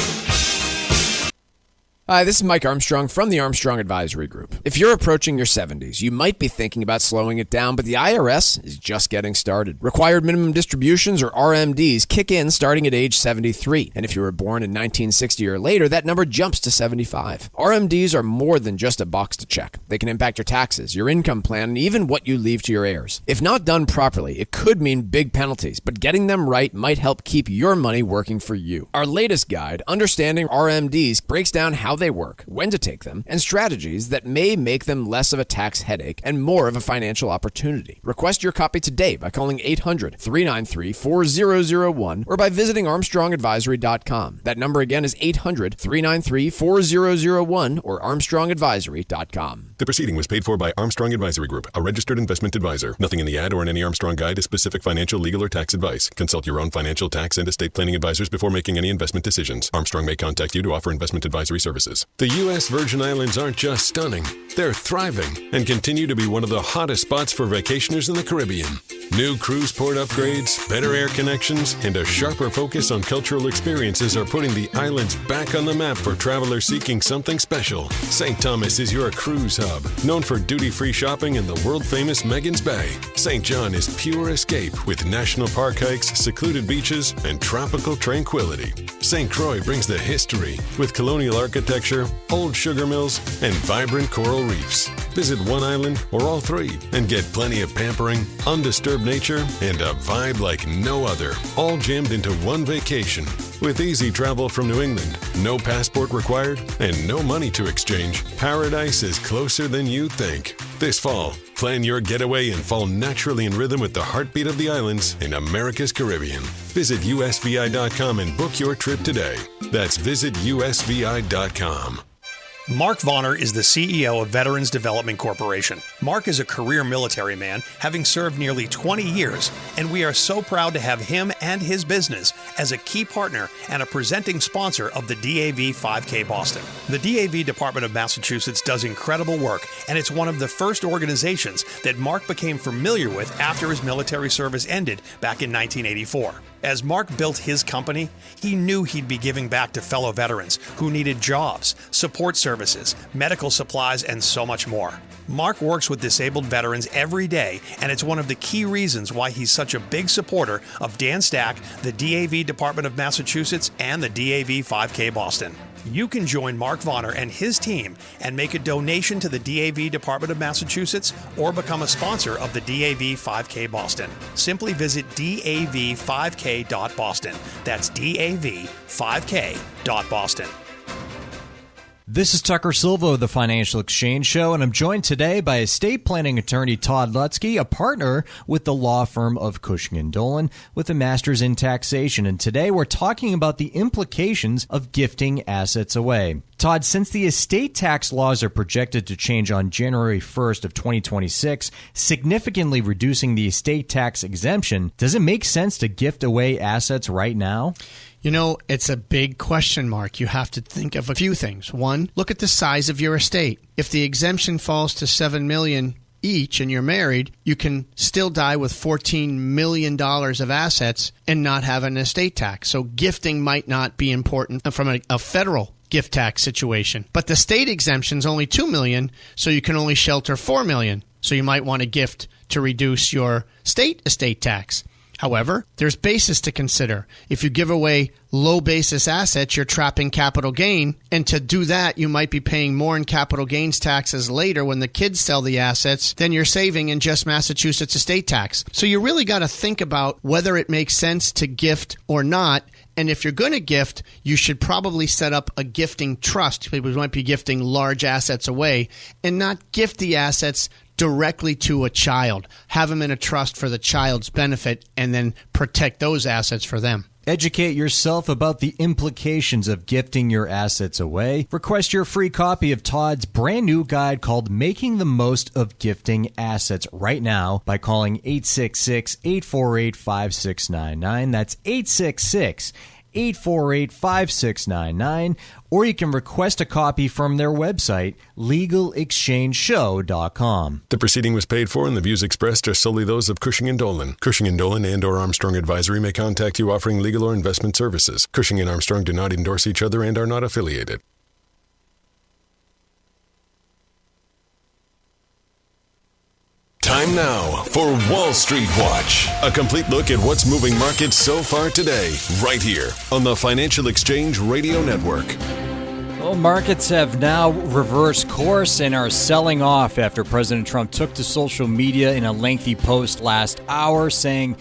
Hi, this is Mike Armstrong from the Armstrong Advisory Group. If you're approaching your 70s, you might be thinking about slowing it down, but the IRS is just getting started. Required minimum distributions, or RMDs, kick in starting at age 73. And if you were born in 1960 or later, that number jumps to 75. RMDs are more than just a box to check. They can impact your taxes, your income plan, and even what you leave to your heirs. If not done properly, it could mean big penalties, but getting them right might help keep your money working for you. Our latest guide, Understanding RMDs, breaks down how they work, when to take them, and strategies that may make them less of a tax headache and more of a financial opportunity. Request your copy today by calling 800-393-4001 or by visiting ArmstrongAdvisory.com. That number again is 800-393-4001 or ArmstrongAdvisory.com. The proceeding was paid for by Armstrong Advisory Group, a registered investment advisor. Nothing in the ad or in any Armstrong guide is specific financial, legal, or tax advice. Consult your own financial, tax, and estate planning advisors before making any investment decisions. Armstrong may contact you to offer investment advisory services. The U.S. Virgin Islands aren't just stunning, they're thriving and continue to be one of the hottest spots for vacationers in the Caribbean. New cruise port upgrades, better air connections, and a sharper focus on cultural experiences are putting the islands back on the map for travelers seeking something special. St. Thomas is your cruise hub, known for duty-free shopping in the world-famous Megan's Bay. St. John is pure escape with national park hikes, secluded beaches, and tropical tranquility. St. Croix brings the history with colonial architecture, old sugar mills, and vibrant coral reefs. Visit one island or all three and get plenty of pampering, undisturbed nature, and a vibe like no other, all jammed into one vacation. With easy travel from New England, no passport required, and no money to exchange, paradise is closer than you think. This fall, plan your getaway and fall naturally in rhythm with the heartbeat of the islands in America's Caribbean. Visit usvi.com and book your trip today. That's visitusvi.com. Mark Vonner is the CEO of Veterans Development Corporation. Mark is a career military man, having served nearly 20 years, and we are so proud to have him and his business as a key partner and a presenting sponsor of the DAV 5K Boston. The DAV Department of Massachusetts does incredible work, and it's one of the first organizations that Mark became familiar with after his military service ended back in 1984. As Mark built his company, he knew he'd be giving back to fellow veterans who needed jobs, support services, medical supplies, and so much more. Mark works with disabled veterans every day, and it's one of the key reasons why he's such a big supporter of Dan Stack, the DAV Department of Massachusetts, and the DAV 5K Boston. You can join Mark Vonner and his team and make a donation to the DAV Department of Massachusetts or become a sponsor of the DAV 5K Boston. Simply visit dav5k.boston. That's dav5k.boston. This is Tucker Silva of the Financial Exchange Show, and I'm joined today by estate planning attorney Todd Lutzke, a partner with the law firm of Cushing & Dolan with a master's in taxation. And today we're talking about the implications of gifting assets away. Todd, since the estate tax laws are projected to change on January 1st of 2026, significantly reducing the estate tax exemption, does it make sense to gift away assets right now? You know, it's a big question mark. You have to think of a few things. One, look at the size of your estate. If the exemption falls to $7 million each and you're married, you can still die with $14 million of assets and not have an estate tax. So gifting might not be important from a federal gift tax situation. But the state exemption is only $2 million, so you can only shelter $4 million. So you might want to gift to reduce your state estate tax. However, there's basis to consider. If you give away low basis assets, you're trapping capital gain. And to do that, you might be paying more in capital gains taxes later when the kids sell the assets than you're saving in just Massachusetts estate tax. So you really got to think about whether it makes sense to gift or not. And if you're going to gift, you should probably set up a gifting trust. People might be gifting large assets away and not gift the assets directly to a child. Have them in a trust for the child's benefit and then protect those assets for them. Educate yourself about the implications of gifting your assets away. Request your free copy of Todd's brand new guide called Making the Most of Gifting Assets right now by calling 866-848-5699. That's 848-5699, or you can request a copy from their website, legalexchangeshow.com. The proceeding was paid for and the views expressed are solely those of Cushing & Dolan. Cushing & Dolan and or Armstrong Advisory may contact you offering legal or investment services. Cushing & Armstrong do not endorse each other and are not affiliated. Time now for Wall Street Watch. A complete look at what's moving markets so far today, right here on the Financial Exchange Radio Network. Well, markets have now reversed course and are selling off after President Trump took to social media in a lengthy post last hour saying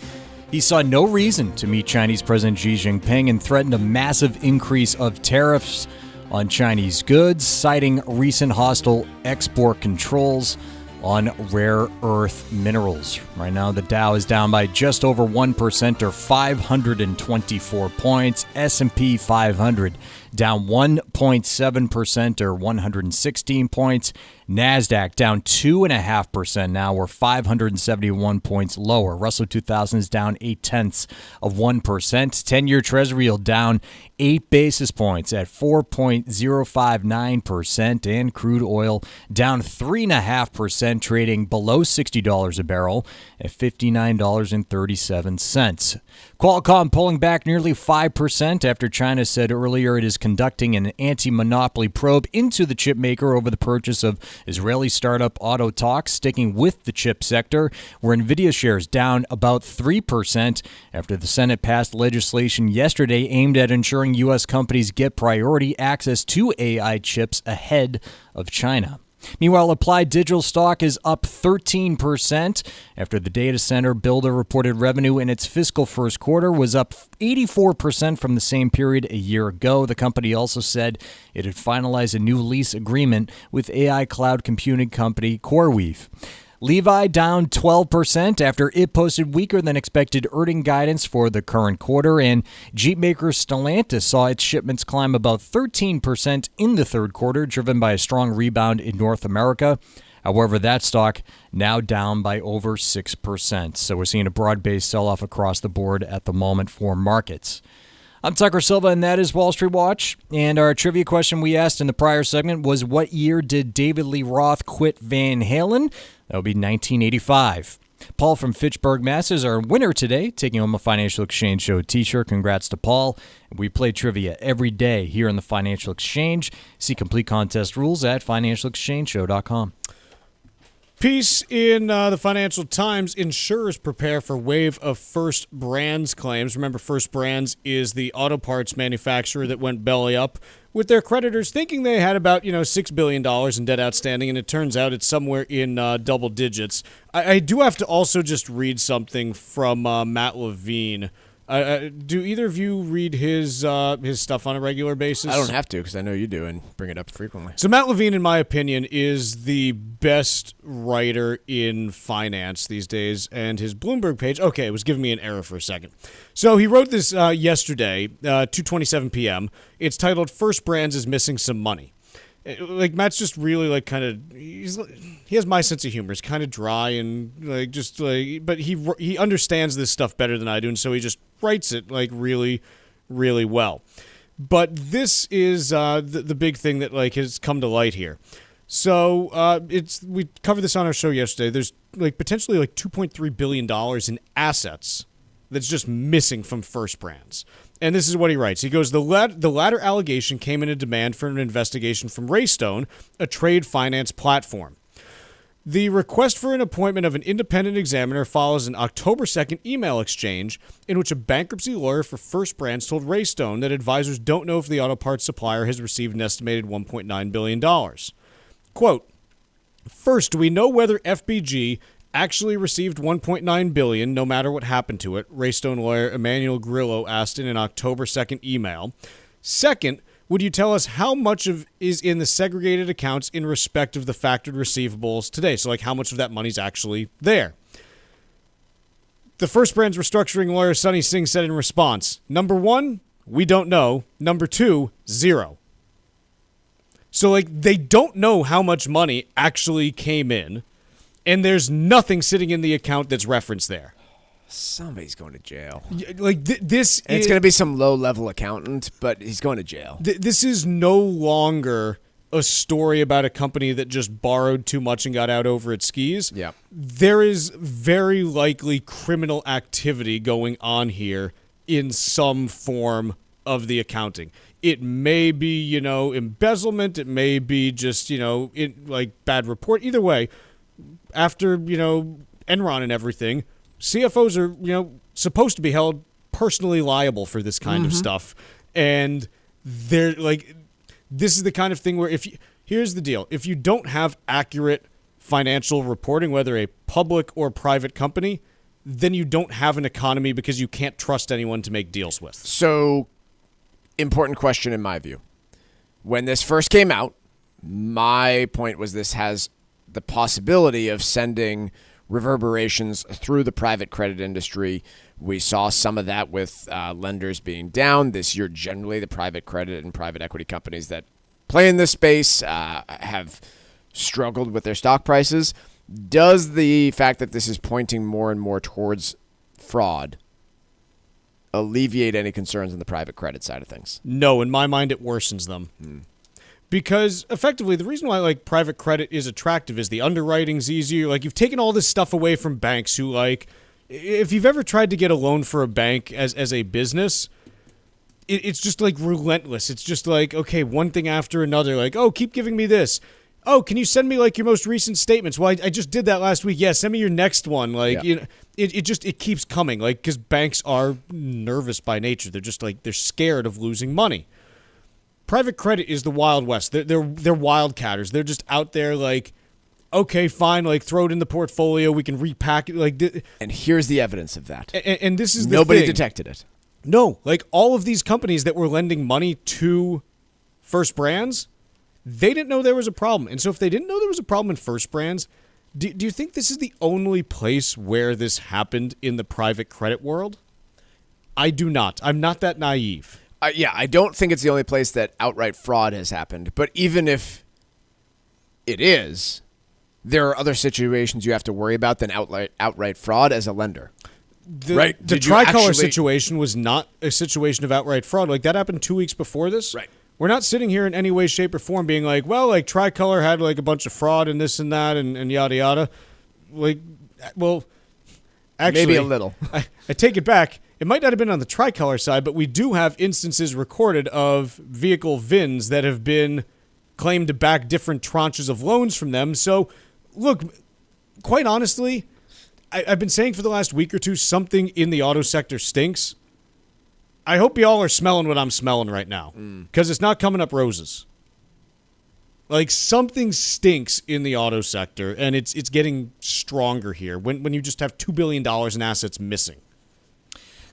he saw no reason to meet Chinese President Xi Jinping and threatened a massive increase of tariffs on Chinese goods, citing recent hostile export controls on rare earth minerals. Right now, the Dow is down by just over 1% or 524 points. S&P 500 down 1.7% or 116 points. NASDAQ down 2.5% now, or 571 points lower. Russell 2000 is down 0.8%. 10-year Treasury yield down 8 basis points at 4.059%, and crude oil down 3.5%, trading below $60 a barrel at $59.37. Qualcomm pulling back nearly 5% after China said earlier it is conducting an anti-monopoly probe into the chip maker over the purchase of Israeli startup Autotalks. Sticking with the chip sector, where Nvidia shares down about 3% after the Senate passed legislation yesterday aimed at ensuring U.S. companies get priority access to AI chips ahead of China. Meanwhile, Applied Digital stock is up 13% after the data center builder reported revenue in its fiscal first quarter was up 84% from the same period a year ago. The company also said it had finalized a new lease agreement with AI cloud computing company CoreWeave. Levi down 12% after it posted weaker than expected earning guidance for the current quarter, and Jeep maker Stellantis saw its shipments climb about 13% in the third quarter, driven by a strong rebound in North America. However, that stock now down by over 6%. So we're seeing a broad-based sell-off across the board at the moment for markets. I'm Tucker Silva, and that is Wall Street Watch. And our trivia question we asked in the prior segment was, what year did David Lee Roth quit Van Halen? That would be 1985. Paul from Fitchburg, Mass. is our winner today, taking home a Financial Exchange Show t-shirt. Congrats to Paul. We play trivia every day here on the Financial Exchange. See complete contest rules at financialexchangeshow.com. Piece in the Financial Times, insurers prepare for wave of First Brands claims. Remember, First Brands is the auto parts manufacturer that went belly up with their creditors thinking they had about, $6 billion in debt outstanding, and it turns out it's somewhere in double digits. I do have to also just read something from Matt Levine. Do either of you read his stuff on a regular basis? I don't have to, because I know you do and bring it up frequently. So Matt Levine, in my opinion, is the best writer in finance these days, and his Bloomberg page, it was giving me an error for a second. So he wrote this yesterday, 2:27 p.m. It's titled, First Brands is Missing Some Money. Matt's just really he has my sense of humor. It's kind of dry and but he understands this stuff better than I do, and so he just writes it really, really well. But this is the big thing that has come to light here. So we covered this on our show yesterday. There's potentially $2.3 billion in assets that's just missing from First Brands. And this is what he writes. He goes, the latter allegation came in a demand for an investigation from Raystone, a trade finance platform. The request for an appointment of an independent examiner follows an October 2nd email exchange in which a bankruptcy lawyer for First Brands told Raystone that advisors don't know if the auto parts supplier has received an estimated $1.9 billion. Quote, first, do we know whether FBG actually received $1.9 billion no matter what happened to it? Raystone lawyer Emmanuel Grillo asked in an October 2nd email. Second, would you tell us how much of is in the segregated accounts in respect of the factored receivables today? So, like, how much of that money's actually there? The First Brands restructuring lawyer Sunny Singh said in response, number one, we don't know. Number two, zero. So, like, they don't know how much money actually came in, and there's nothing sitting in the account that's referenced there. Somebody's going to jail. Like this, it's going to be some low-level accountant, but he's going to jail. This is no longer a story about a company that just borrowed too much and got out over its skis. Yeah, there is very likely criminal activity going on here in some form of the accounting. It may be, embezzlement. It may be just, bad report. Either way, after, Enron and everything, CFOs are, supposed to be held personally liable for this kind of stuff. And they're like, this is the kind of thing where here's the deal. If you don't have accurate financial reporting, whether a public or private company, then you don't have an economy because you can't trust anyone to make deals with. So, important question in my view. When this first came out, my point was this has the possibility of sending reverberations through the private credit industry. We saw some of that with lenders being down this year. Generally, the private credit and private equity companies that play in this space have struggled with their stock prices. Does the fact that this is pointing more and more towards fraud alleviate any concerns on the private credit side of things? No, in my mind, it worsens them. Because effectively, the reason why private credit is attractive is the underwriting's easier. Like, you've taken all this stuff away from banks who, if you've ever tried to get a loan for a bank as a business, it's just relentless. It's just okay, one thing after another. Oh, keep giving me this. Oh, can you send me your most recent statements? Well, I just did that last week. Yeah, send me your next one. It keeps coming. Because banks are nervous by nature. They're just they're scared of losing money. Private credit is the Wild West. They're wildcatters. They're just out there okay, fine, throw it in the portfolio. We can repack it. And here's the evidence of that. And this is the Nobody thing. detected it. No, all of these companies that were lending money to First Brands, they didn't know there was a problem. And so if they didn't know there was a problem in First Brands, do you think this is the only place where this happened in the private credit world? I do not. I'm not that naive. I don't think it's the only place that outright fraud has happened. But even if it is, there are other situations you have to worry about than outright fraud as a lender. The Tricolor situation was not a situation of outright fraud. That happened 2 weeks before this. Right. We're not sitting here in any way, shape, or form being Tricolor had a bunch of fraud and this and that and yada yada. Actually, maybe a little. I take it back. It might not have been on the Tricolor side, but we do have instances recorded of vehicle VINs that have been claimed to back different tranches of loans from them. So, look, quite honestly, I've been saying for the last week or two, something in the auto sector stinks. I hope y'all are smelling what I'm smelling right now, because it's not coming up roses. Something stinks in the auto sector, and it's getting stronger here when you just have $2 billion in assets missing.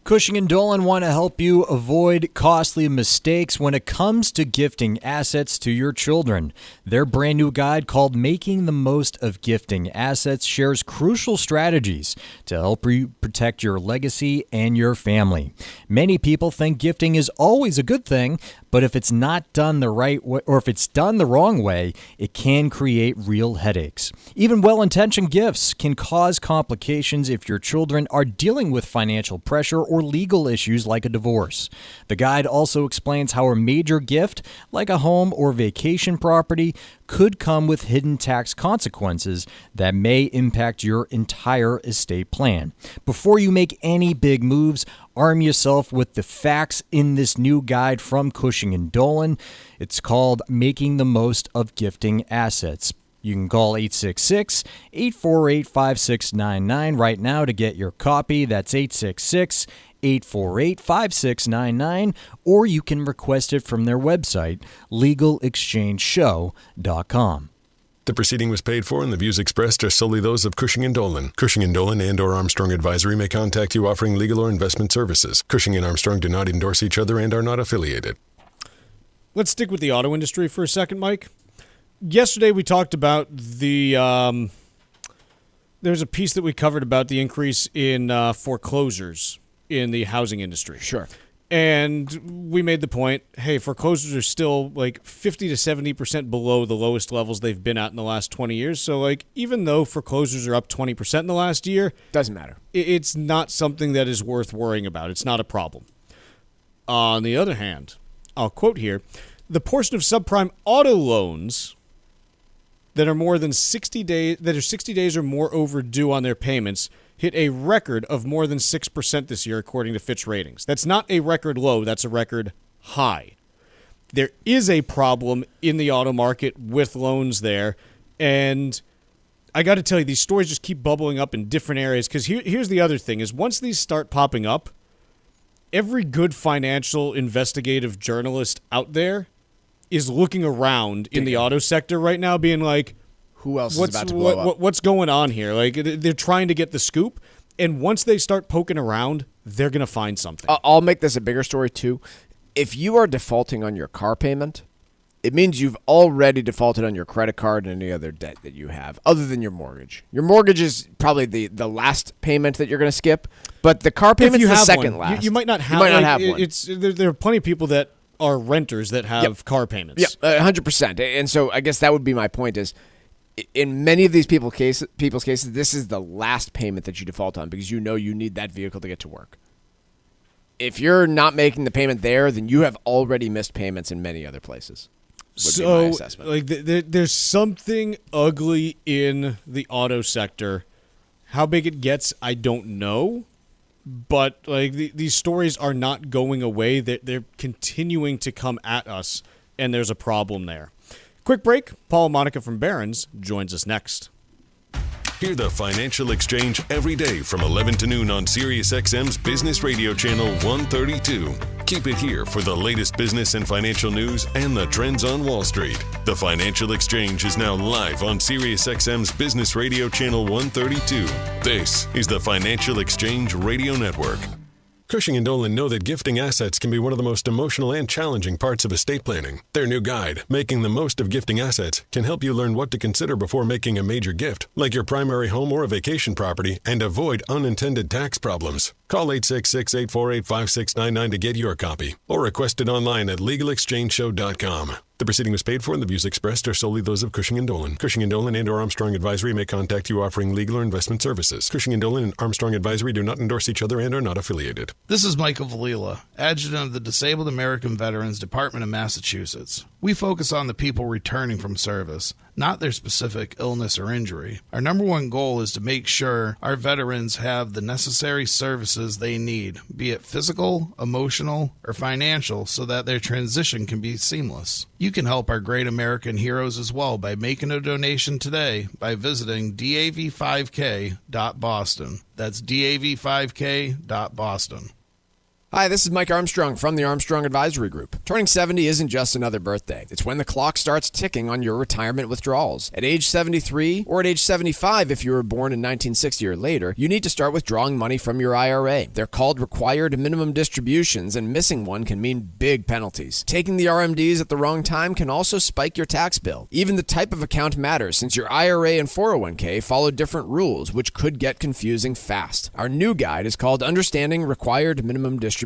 Cushing and Dolan want to help you avoid costly mistakes when it comes to gifting assets to your children. Their brand new guide called Making the Most of Gifting Assets shares crucial strategies to help you protect your legacy and your family. Many people think gifting is always a good thing, but if it's not done the right way, or if it's done the wrong way, it can create real headaches. Even well-intentioned gifts can cause complications if your children are dealing with financial pressure or legal issues like a divorce. The guide also explains how a major gift, like a home or vacation property, could come with hidden tax consequences that may impact your entire estate plan. Before you make any big moves, arm yourself with the facts in this new guide from Cushing and Dolan. It's called Making the Most of Gifting Assets. You can call 866-848-5699 right now to get your copy. That's 866-848-5699, or you can request it from their website, legalexchangeshow.com. The proceeding was paid for and the views expressed are solely those of Cushing & Dolan. Cushing & Dolan and or Armstrong Advisory may contact you offering legal or investment services. Cushing and Armstrong do not endorse each other and are not affiliated. Let's stick with the auto industry for a second, Mike. Yesterday we talked about the there's a piece that we covered about the increase in foreclosures in the housing industry. Sure. And we made the point, hey, foreclosures are still like 50 to 70% below the lowest levels they've been at in the last 20 years. So, like, even though foreclosures are up 20% in the last year, doesn't matter. It's not something that is worth worrying about. It's not a problem. On the other hand, I'll quote here, the portion of subprime auto loans that are more than 60 days, that are 60 days or more overdue on their payments hit a record of more than 6% this year, according to Fitch Ratings. That's not a record low, that's a record high. There is a problem in the auto market with loans there, and I got to tell you, these stories just keep bubbling up in different areas, because here's the other thing, is once these start popping up, every good financial investigative journalist out there is looking around in the auto sector right now, being like, who else is about to blow up? What's going on here? Like, they're trying to get the scoop, and once they start poking around, they're going to find something. I'll make this a bigger story, too. If you are defaulting on your car payment, it means you've already defaulted on your credit card and any other debt that you have, other than your mortgage. Your mortgage is probably the last payment that you're going to skip, but the car payment's the second last. You might not have, one. There are plenty of people that are renters that have car payments. Yeah, 100%. And so I guess that would be my point is, in many of these people's cases, this is the last payment that you default on because you know you need that vehicle to get to work. If you're not making the payment there, then you have already missed payments in many other places. So, like, there's something ugly in the auto sector. How big it gets, I don't know. But, like, these stories are not going away. They're continuing to come at us, and there's a problem there. Quick break. Paul and Monica from Barron's joins us next. Hear the Financial Exchange every day from 11 to noon on SiriusXM's Business Radio Channel 132. Keep it here for the latest business and financial news and the trends on Wall Street. The Financial Exchange is now live on SiriusXM's Business Radio Channel 132. This is the Financial Exchange Radio Network. Cushing & Dolan know that gifting assets can be one of the most emotional and challenging parts of estate planning. Their new guide, Making the Most of Gifting Assets, can help you learn what to consider before making a major gift, like your primary home or a vacation property, and avoid unintended tax problems. Call 866-848-5699 to get your copy, or request it online at legalexchangeshow.com. The proceeding was paid for and the views expressed are solely those of Cushing & Dolan. Cushing & Dolan and or Armstrong Advisory may contact you offering legal or investment services. Cushing & Dolan and Armstrong Advisory do not endorse each other and are not affiliated. This is Michael Valila, Adjutant of the Disabled American Veterans Department of Massachusetts. We focus on the people returning from service, not their specific illness or injury. Our number one goal is to make sure our veterans have the necessary services they need, be it physical, emotional, or financial, so that their transition can be seamless. You can help our great American heroes as well by making a donation today by visiting dav5k.boston. That's dav5k.boston. Hi, this is Mike Armstrong from the Armstrong Advisory Group. Turning 70 isn't just another birthday. It's when the clock starts ticking on your retirement withdrawals. At age 73 or at age 75 if you were born in 1960 or later, you need to start withdrawing money from your IRA. They're called required minimum distributions, and missing one can mean big penalties. Taking the RMDs at the wrong time can also spike your tax bill. Even the type of account matters, since your IRA and 401k follow different rules, which could get confusing fast. Our new guide is called Understanding Required Minimum Distributions.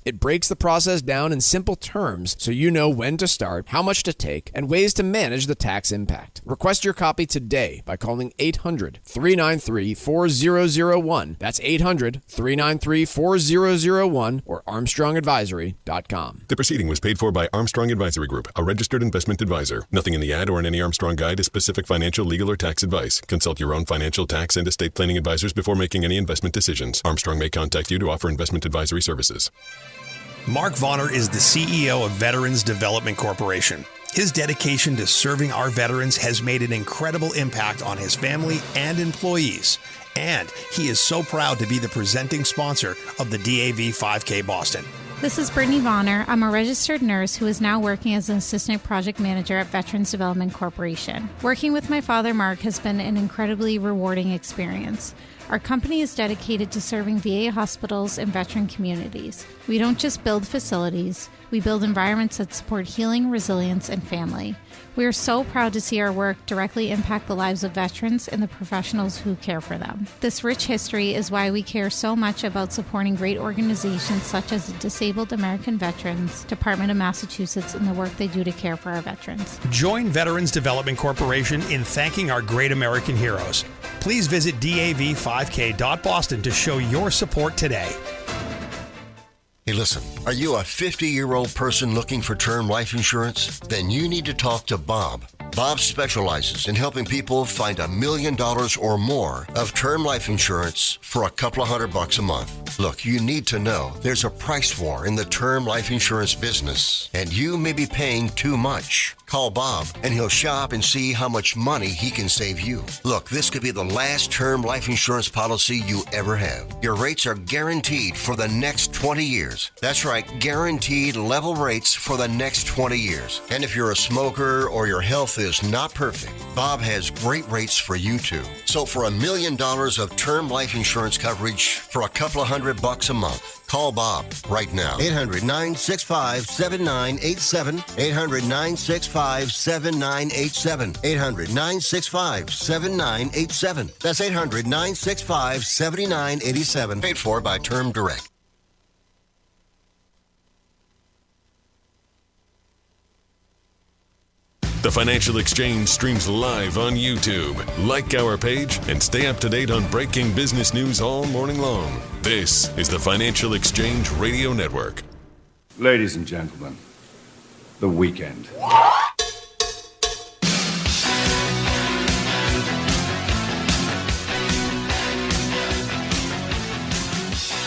It breaks the process down in simple terms so you know when to start, how much to take, and ways to manage the tax impact. Request your copy today by calling 800-393-4001. That's 800-393-4001 or ArmstrongAdvisory.com. The proceeding was paid for by Armstrong Advisory Group, a registered investment advisor. Nothing in the ad or in any Armstrong guide is specific financial, legal, or tax advice. Consult your own financial, tax, and estate planning advisors before making any investment decisions. Armstrong may contact you to offer investment advisory services. Mark Vonner is the CEO of Veterans Development Corporation. His dedication to serving our veterans has made an incredible impact on his family and employees. And he is so proud to be the presenting sponsor of the DAV 5K Boston. This is Brittany Vonner. I'm a registered nurse who is now working as an assistant project manager at Veterans Development Corporation. Working with my father, Mark, has been an incredibly rewarding experience. Our company is dedicated to serving VA hospitals and veteran communities. We don't just build facilities, we build environments that support healing, resilience, and family. We are so proud to see our work directly impact the lives of veterans and the professionals who care for them. This rich history is why we care so much about supporting great organizations such as the Disabled American Veterans Department of Massachusetts in the work they do to care for our veterans. Join Veterans Development Corporation in thanking our great American heroes. Please visit dav5k.boston to show your support today. Hey, listen, are you a 50-year-old person looking for term life insurance? Then you need to talk to Bob. Bob specializes in helping people find $1 million or more of term life insurance for a couple of $100 a month. Look, you need to know there's a price war in the term life insurance business, and you may be paying too much. Call Bob, and he'll shop and see how much money he can save you. Look, this could be the last term life insurance policy you ever have. Your rates are guaranteed for the next 20 years. That's right, guaranteed level rates for the next 20 years. And if you're a smoker or your health is not perfect, Bob has great rates for you too. So for $1 million of term life insurance coverage for a couple of $100 a month, call Bob right now. 800-965-7987. 800-965-7987. 800-965-7987. That's 800-965-7987. Paid for by Term Direct. The Financial Exchange streams live on YouTube. Like our page and stay up to date on breaking business news all morning long. This is the Financial Exchange Radio Network. Ladies and gentlemen, the weekend.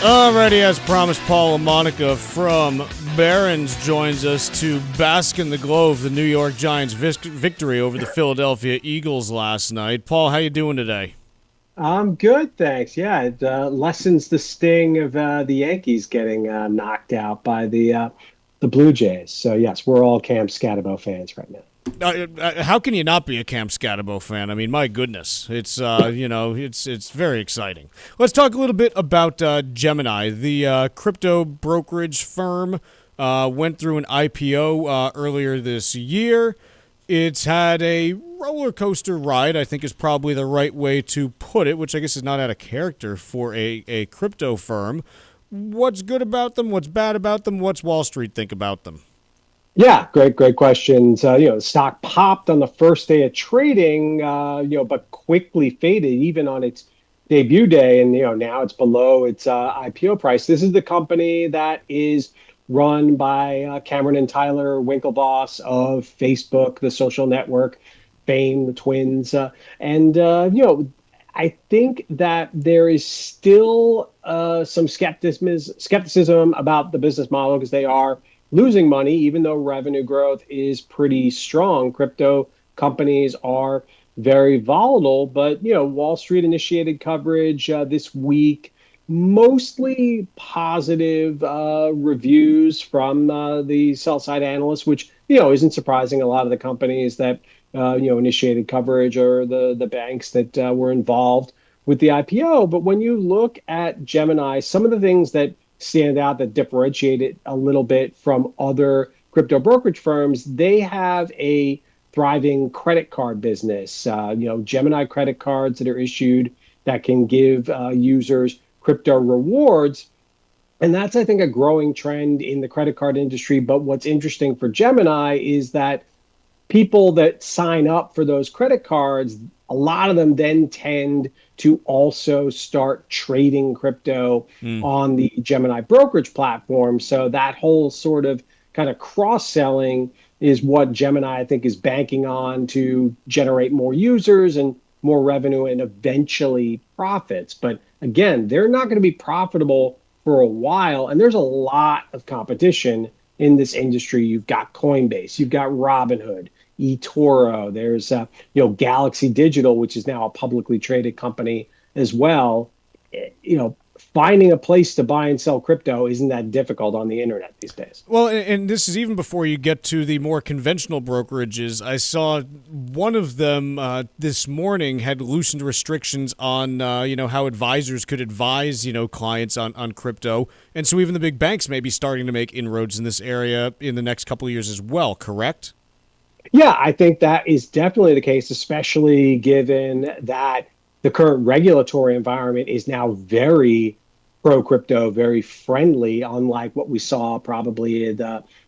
Alrighty, as promised, Paul LaMonica from Barron's joins us to bask in the glow of the New York Giants' victory over the Philadelphia Eagles last night. Paul, how you doing today? I'm good, thanks. Yeah, it lessens the sting of the Yankees getting knocked out by the Blue Jays. So yes, we're all Cam Scatterbo fans right now. How can you not be a Cam Scatterbo fan? I mean, my goodness, it's it's very exciting. Let's talk a little bit about Gemini, the crypto brokerage firm. Went through an IPO earlier this year. It's had a roller coaster ride, I think is probably the right way to put it, which I guess is not out of character for a crypto firm. What's good about them? What's bad about them? What's Wall Street think about them? Yeah, great questions. The stock popped on the first day of trading, but quickly faded even on its debut day, and now it's below its IPO price. This is the company that is run by Cameron and Tyler Winklevoss of Facebook, the social network fame, the twins, I think that there is still some skepticism about the business model because they are losing money, even though revenue growth is pretty strong. Crypto companies are very volatile, but Wall Street initiated coverage this week, mostly positive reviews from the sell side analysts, which isn't surprising. A lot of the companies that initiated coverage or the banks that were involved with the IPO. But when you look at Gemini, some of the things that stand out that differentiate it a little bit from other crypto brokerage firms, they have a thriving credit card business. Gemini credit cards that are issued that can give users crypto rewards. And that's, I think, a growing trend in the credit card industry. But what's interesting for Gemini is that people that sign up for those credit cards, a lot of them then tend to also start trading crypto on the Gemini brokerage platform. So that whole sort of kind of cross-selling is what Gemini, I think, is banking on to generate more users and more revenue and eventually profits. But again, they're not going to be profitable for a while. And there's a lot of competition in this industry. You've got Coinbase, you've got Robinhood, eToro. There's Galaxy Digital, which is now a publicly traded company as well. Finding a place to buy and sell crypto isn't that difficult on the internet these days. Well, and this is even before you get to the more conventional brokerages. I saw one of them this morning had loosened restrictions on, how advisors could advise, clients on crypto. And so even the big banks may be starting to make inroads in this area in the next couple of years as well, correct? Yeah, I think that is definitely the case, especially given that the current regulatory environment is now very pro-crypto, very friendly, unlike what we saw probably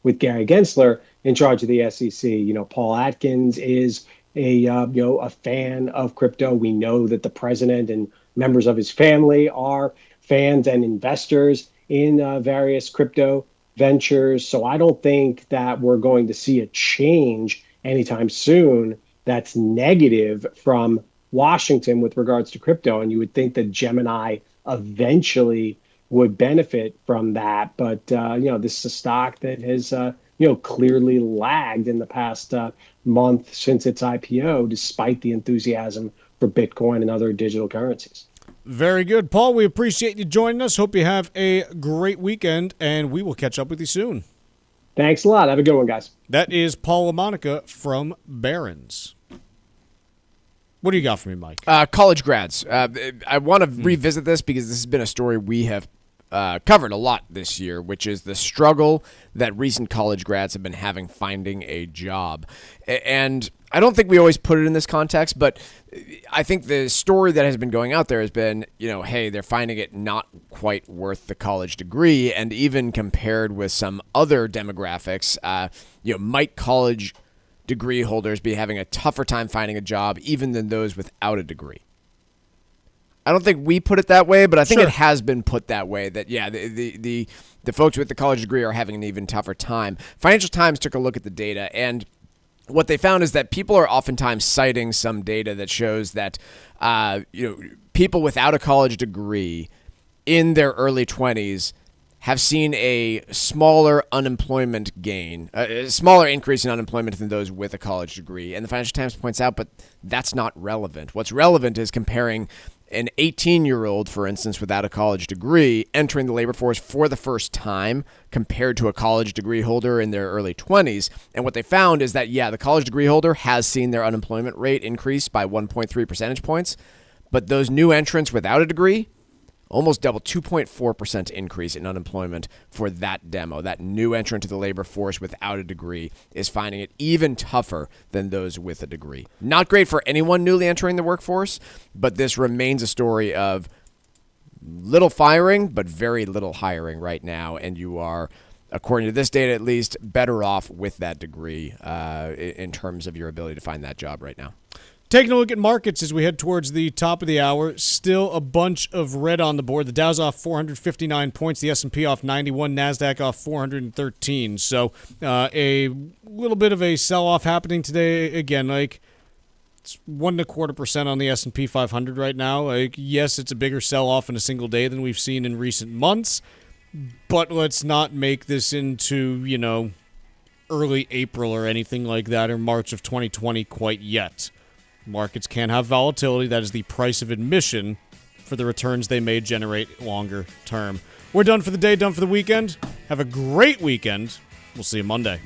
with Gary Gensler in charge of the SEC. Paul Atkins is a fan of crypto. We know that the president and members of his family are fans and investors in various crypto ventures. So I don't think that we're going to see a change anytime soon that's negative from Washington with regards to crypto. And you would think that Gemini eventually would benefit from that. But, this is a stock that has, clearly lagged in the past month since its IPO, despite the enthusiasm for Bitcoin and other digital currencies. Very good. Paul, we appreciate you joining us. Hope you have a great weekend, and we will catch up with you soon. Thanks a lot. Have a good one, guys. That is Paul LaMonica from Barron's. What do you got for me, Mike? College grads. I want to revisit this because this has been a story we have covered a lot this year, which is the struggle that recent college grads have been having finding a job. And I don't think we always put it in this context, but I think the story that has been going out there has been, hey, they're finding it not quite worth the college degree. And even compared with some other demographics, might college degree holders be having a tougher time finding a job even than those without a degree. I don't think we put it that way, but I think it has been put that way, that, the folks with the college degree are having an even tougher time. Financial Times took a look at the data, and what they found is that people are oftentimes citing some data that shows that people without a college degree in their early 20s have seen a smaller unemployment gain, a smaller increase in unemployment than those with a college degree. And the Financial Times points out, but that's not relevant. What's relevant is comparing an 18-year-old, for instance, without a college degree entering the labor force for the first time compared to a college degree holder in their early 20s. And what they found is that, the college degree holder has seen their unemployment rate increase by 1.3 percentage points, but those new entrants without a degree, almost double, 2.4% increase in unemployment for that demo. That new entrant to the labor force without a degree is finding it even tougher than those with a degree. Not great for anyone newly entering the workforce, but this remains a story of little firing, but very little hiring right now. And you are, according to this data at least, better off with that degree in terms of your ability to find that job right now. Taking a look at markets as we head towards the top of the hour, still a bunch of red on the board. The Dow's off 459 points, the S&P off 91, NASDAQ off 413. So a little bit of a sell-off happening today. Again, it's 1.25% on the S&P 500 right now. Yes, it's a bigger sell-off in a single day than we've seen in recent months, but let's not make this into, early April or anything like that, or March of 2020 quite yet. Markets can have volatility. That is the price of admission for the returns they may generate longer term. We're done for the day, done for the weekend. Have a great weekend. We'll see you Monday.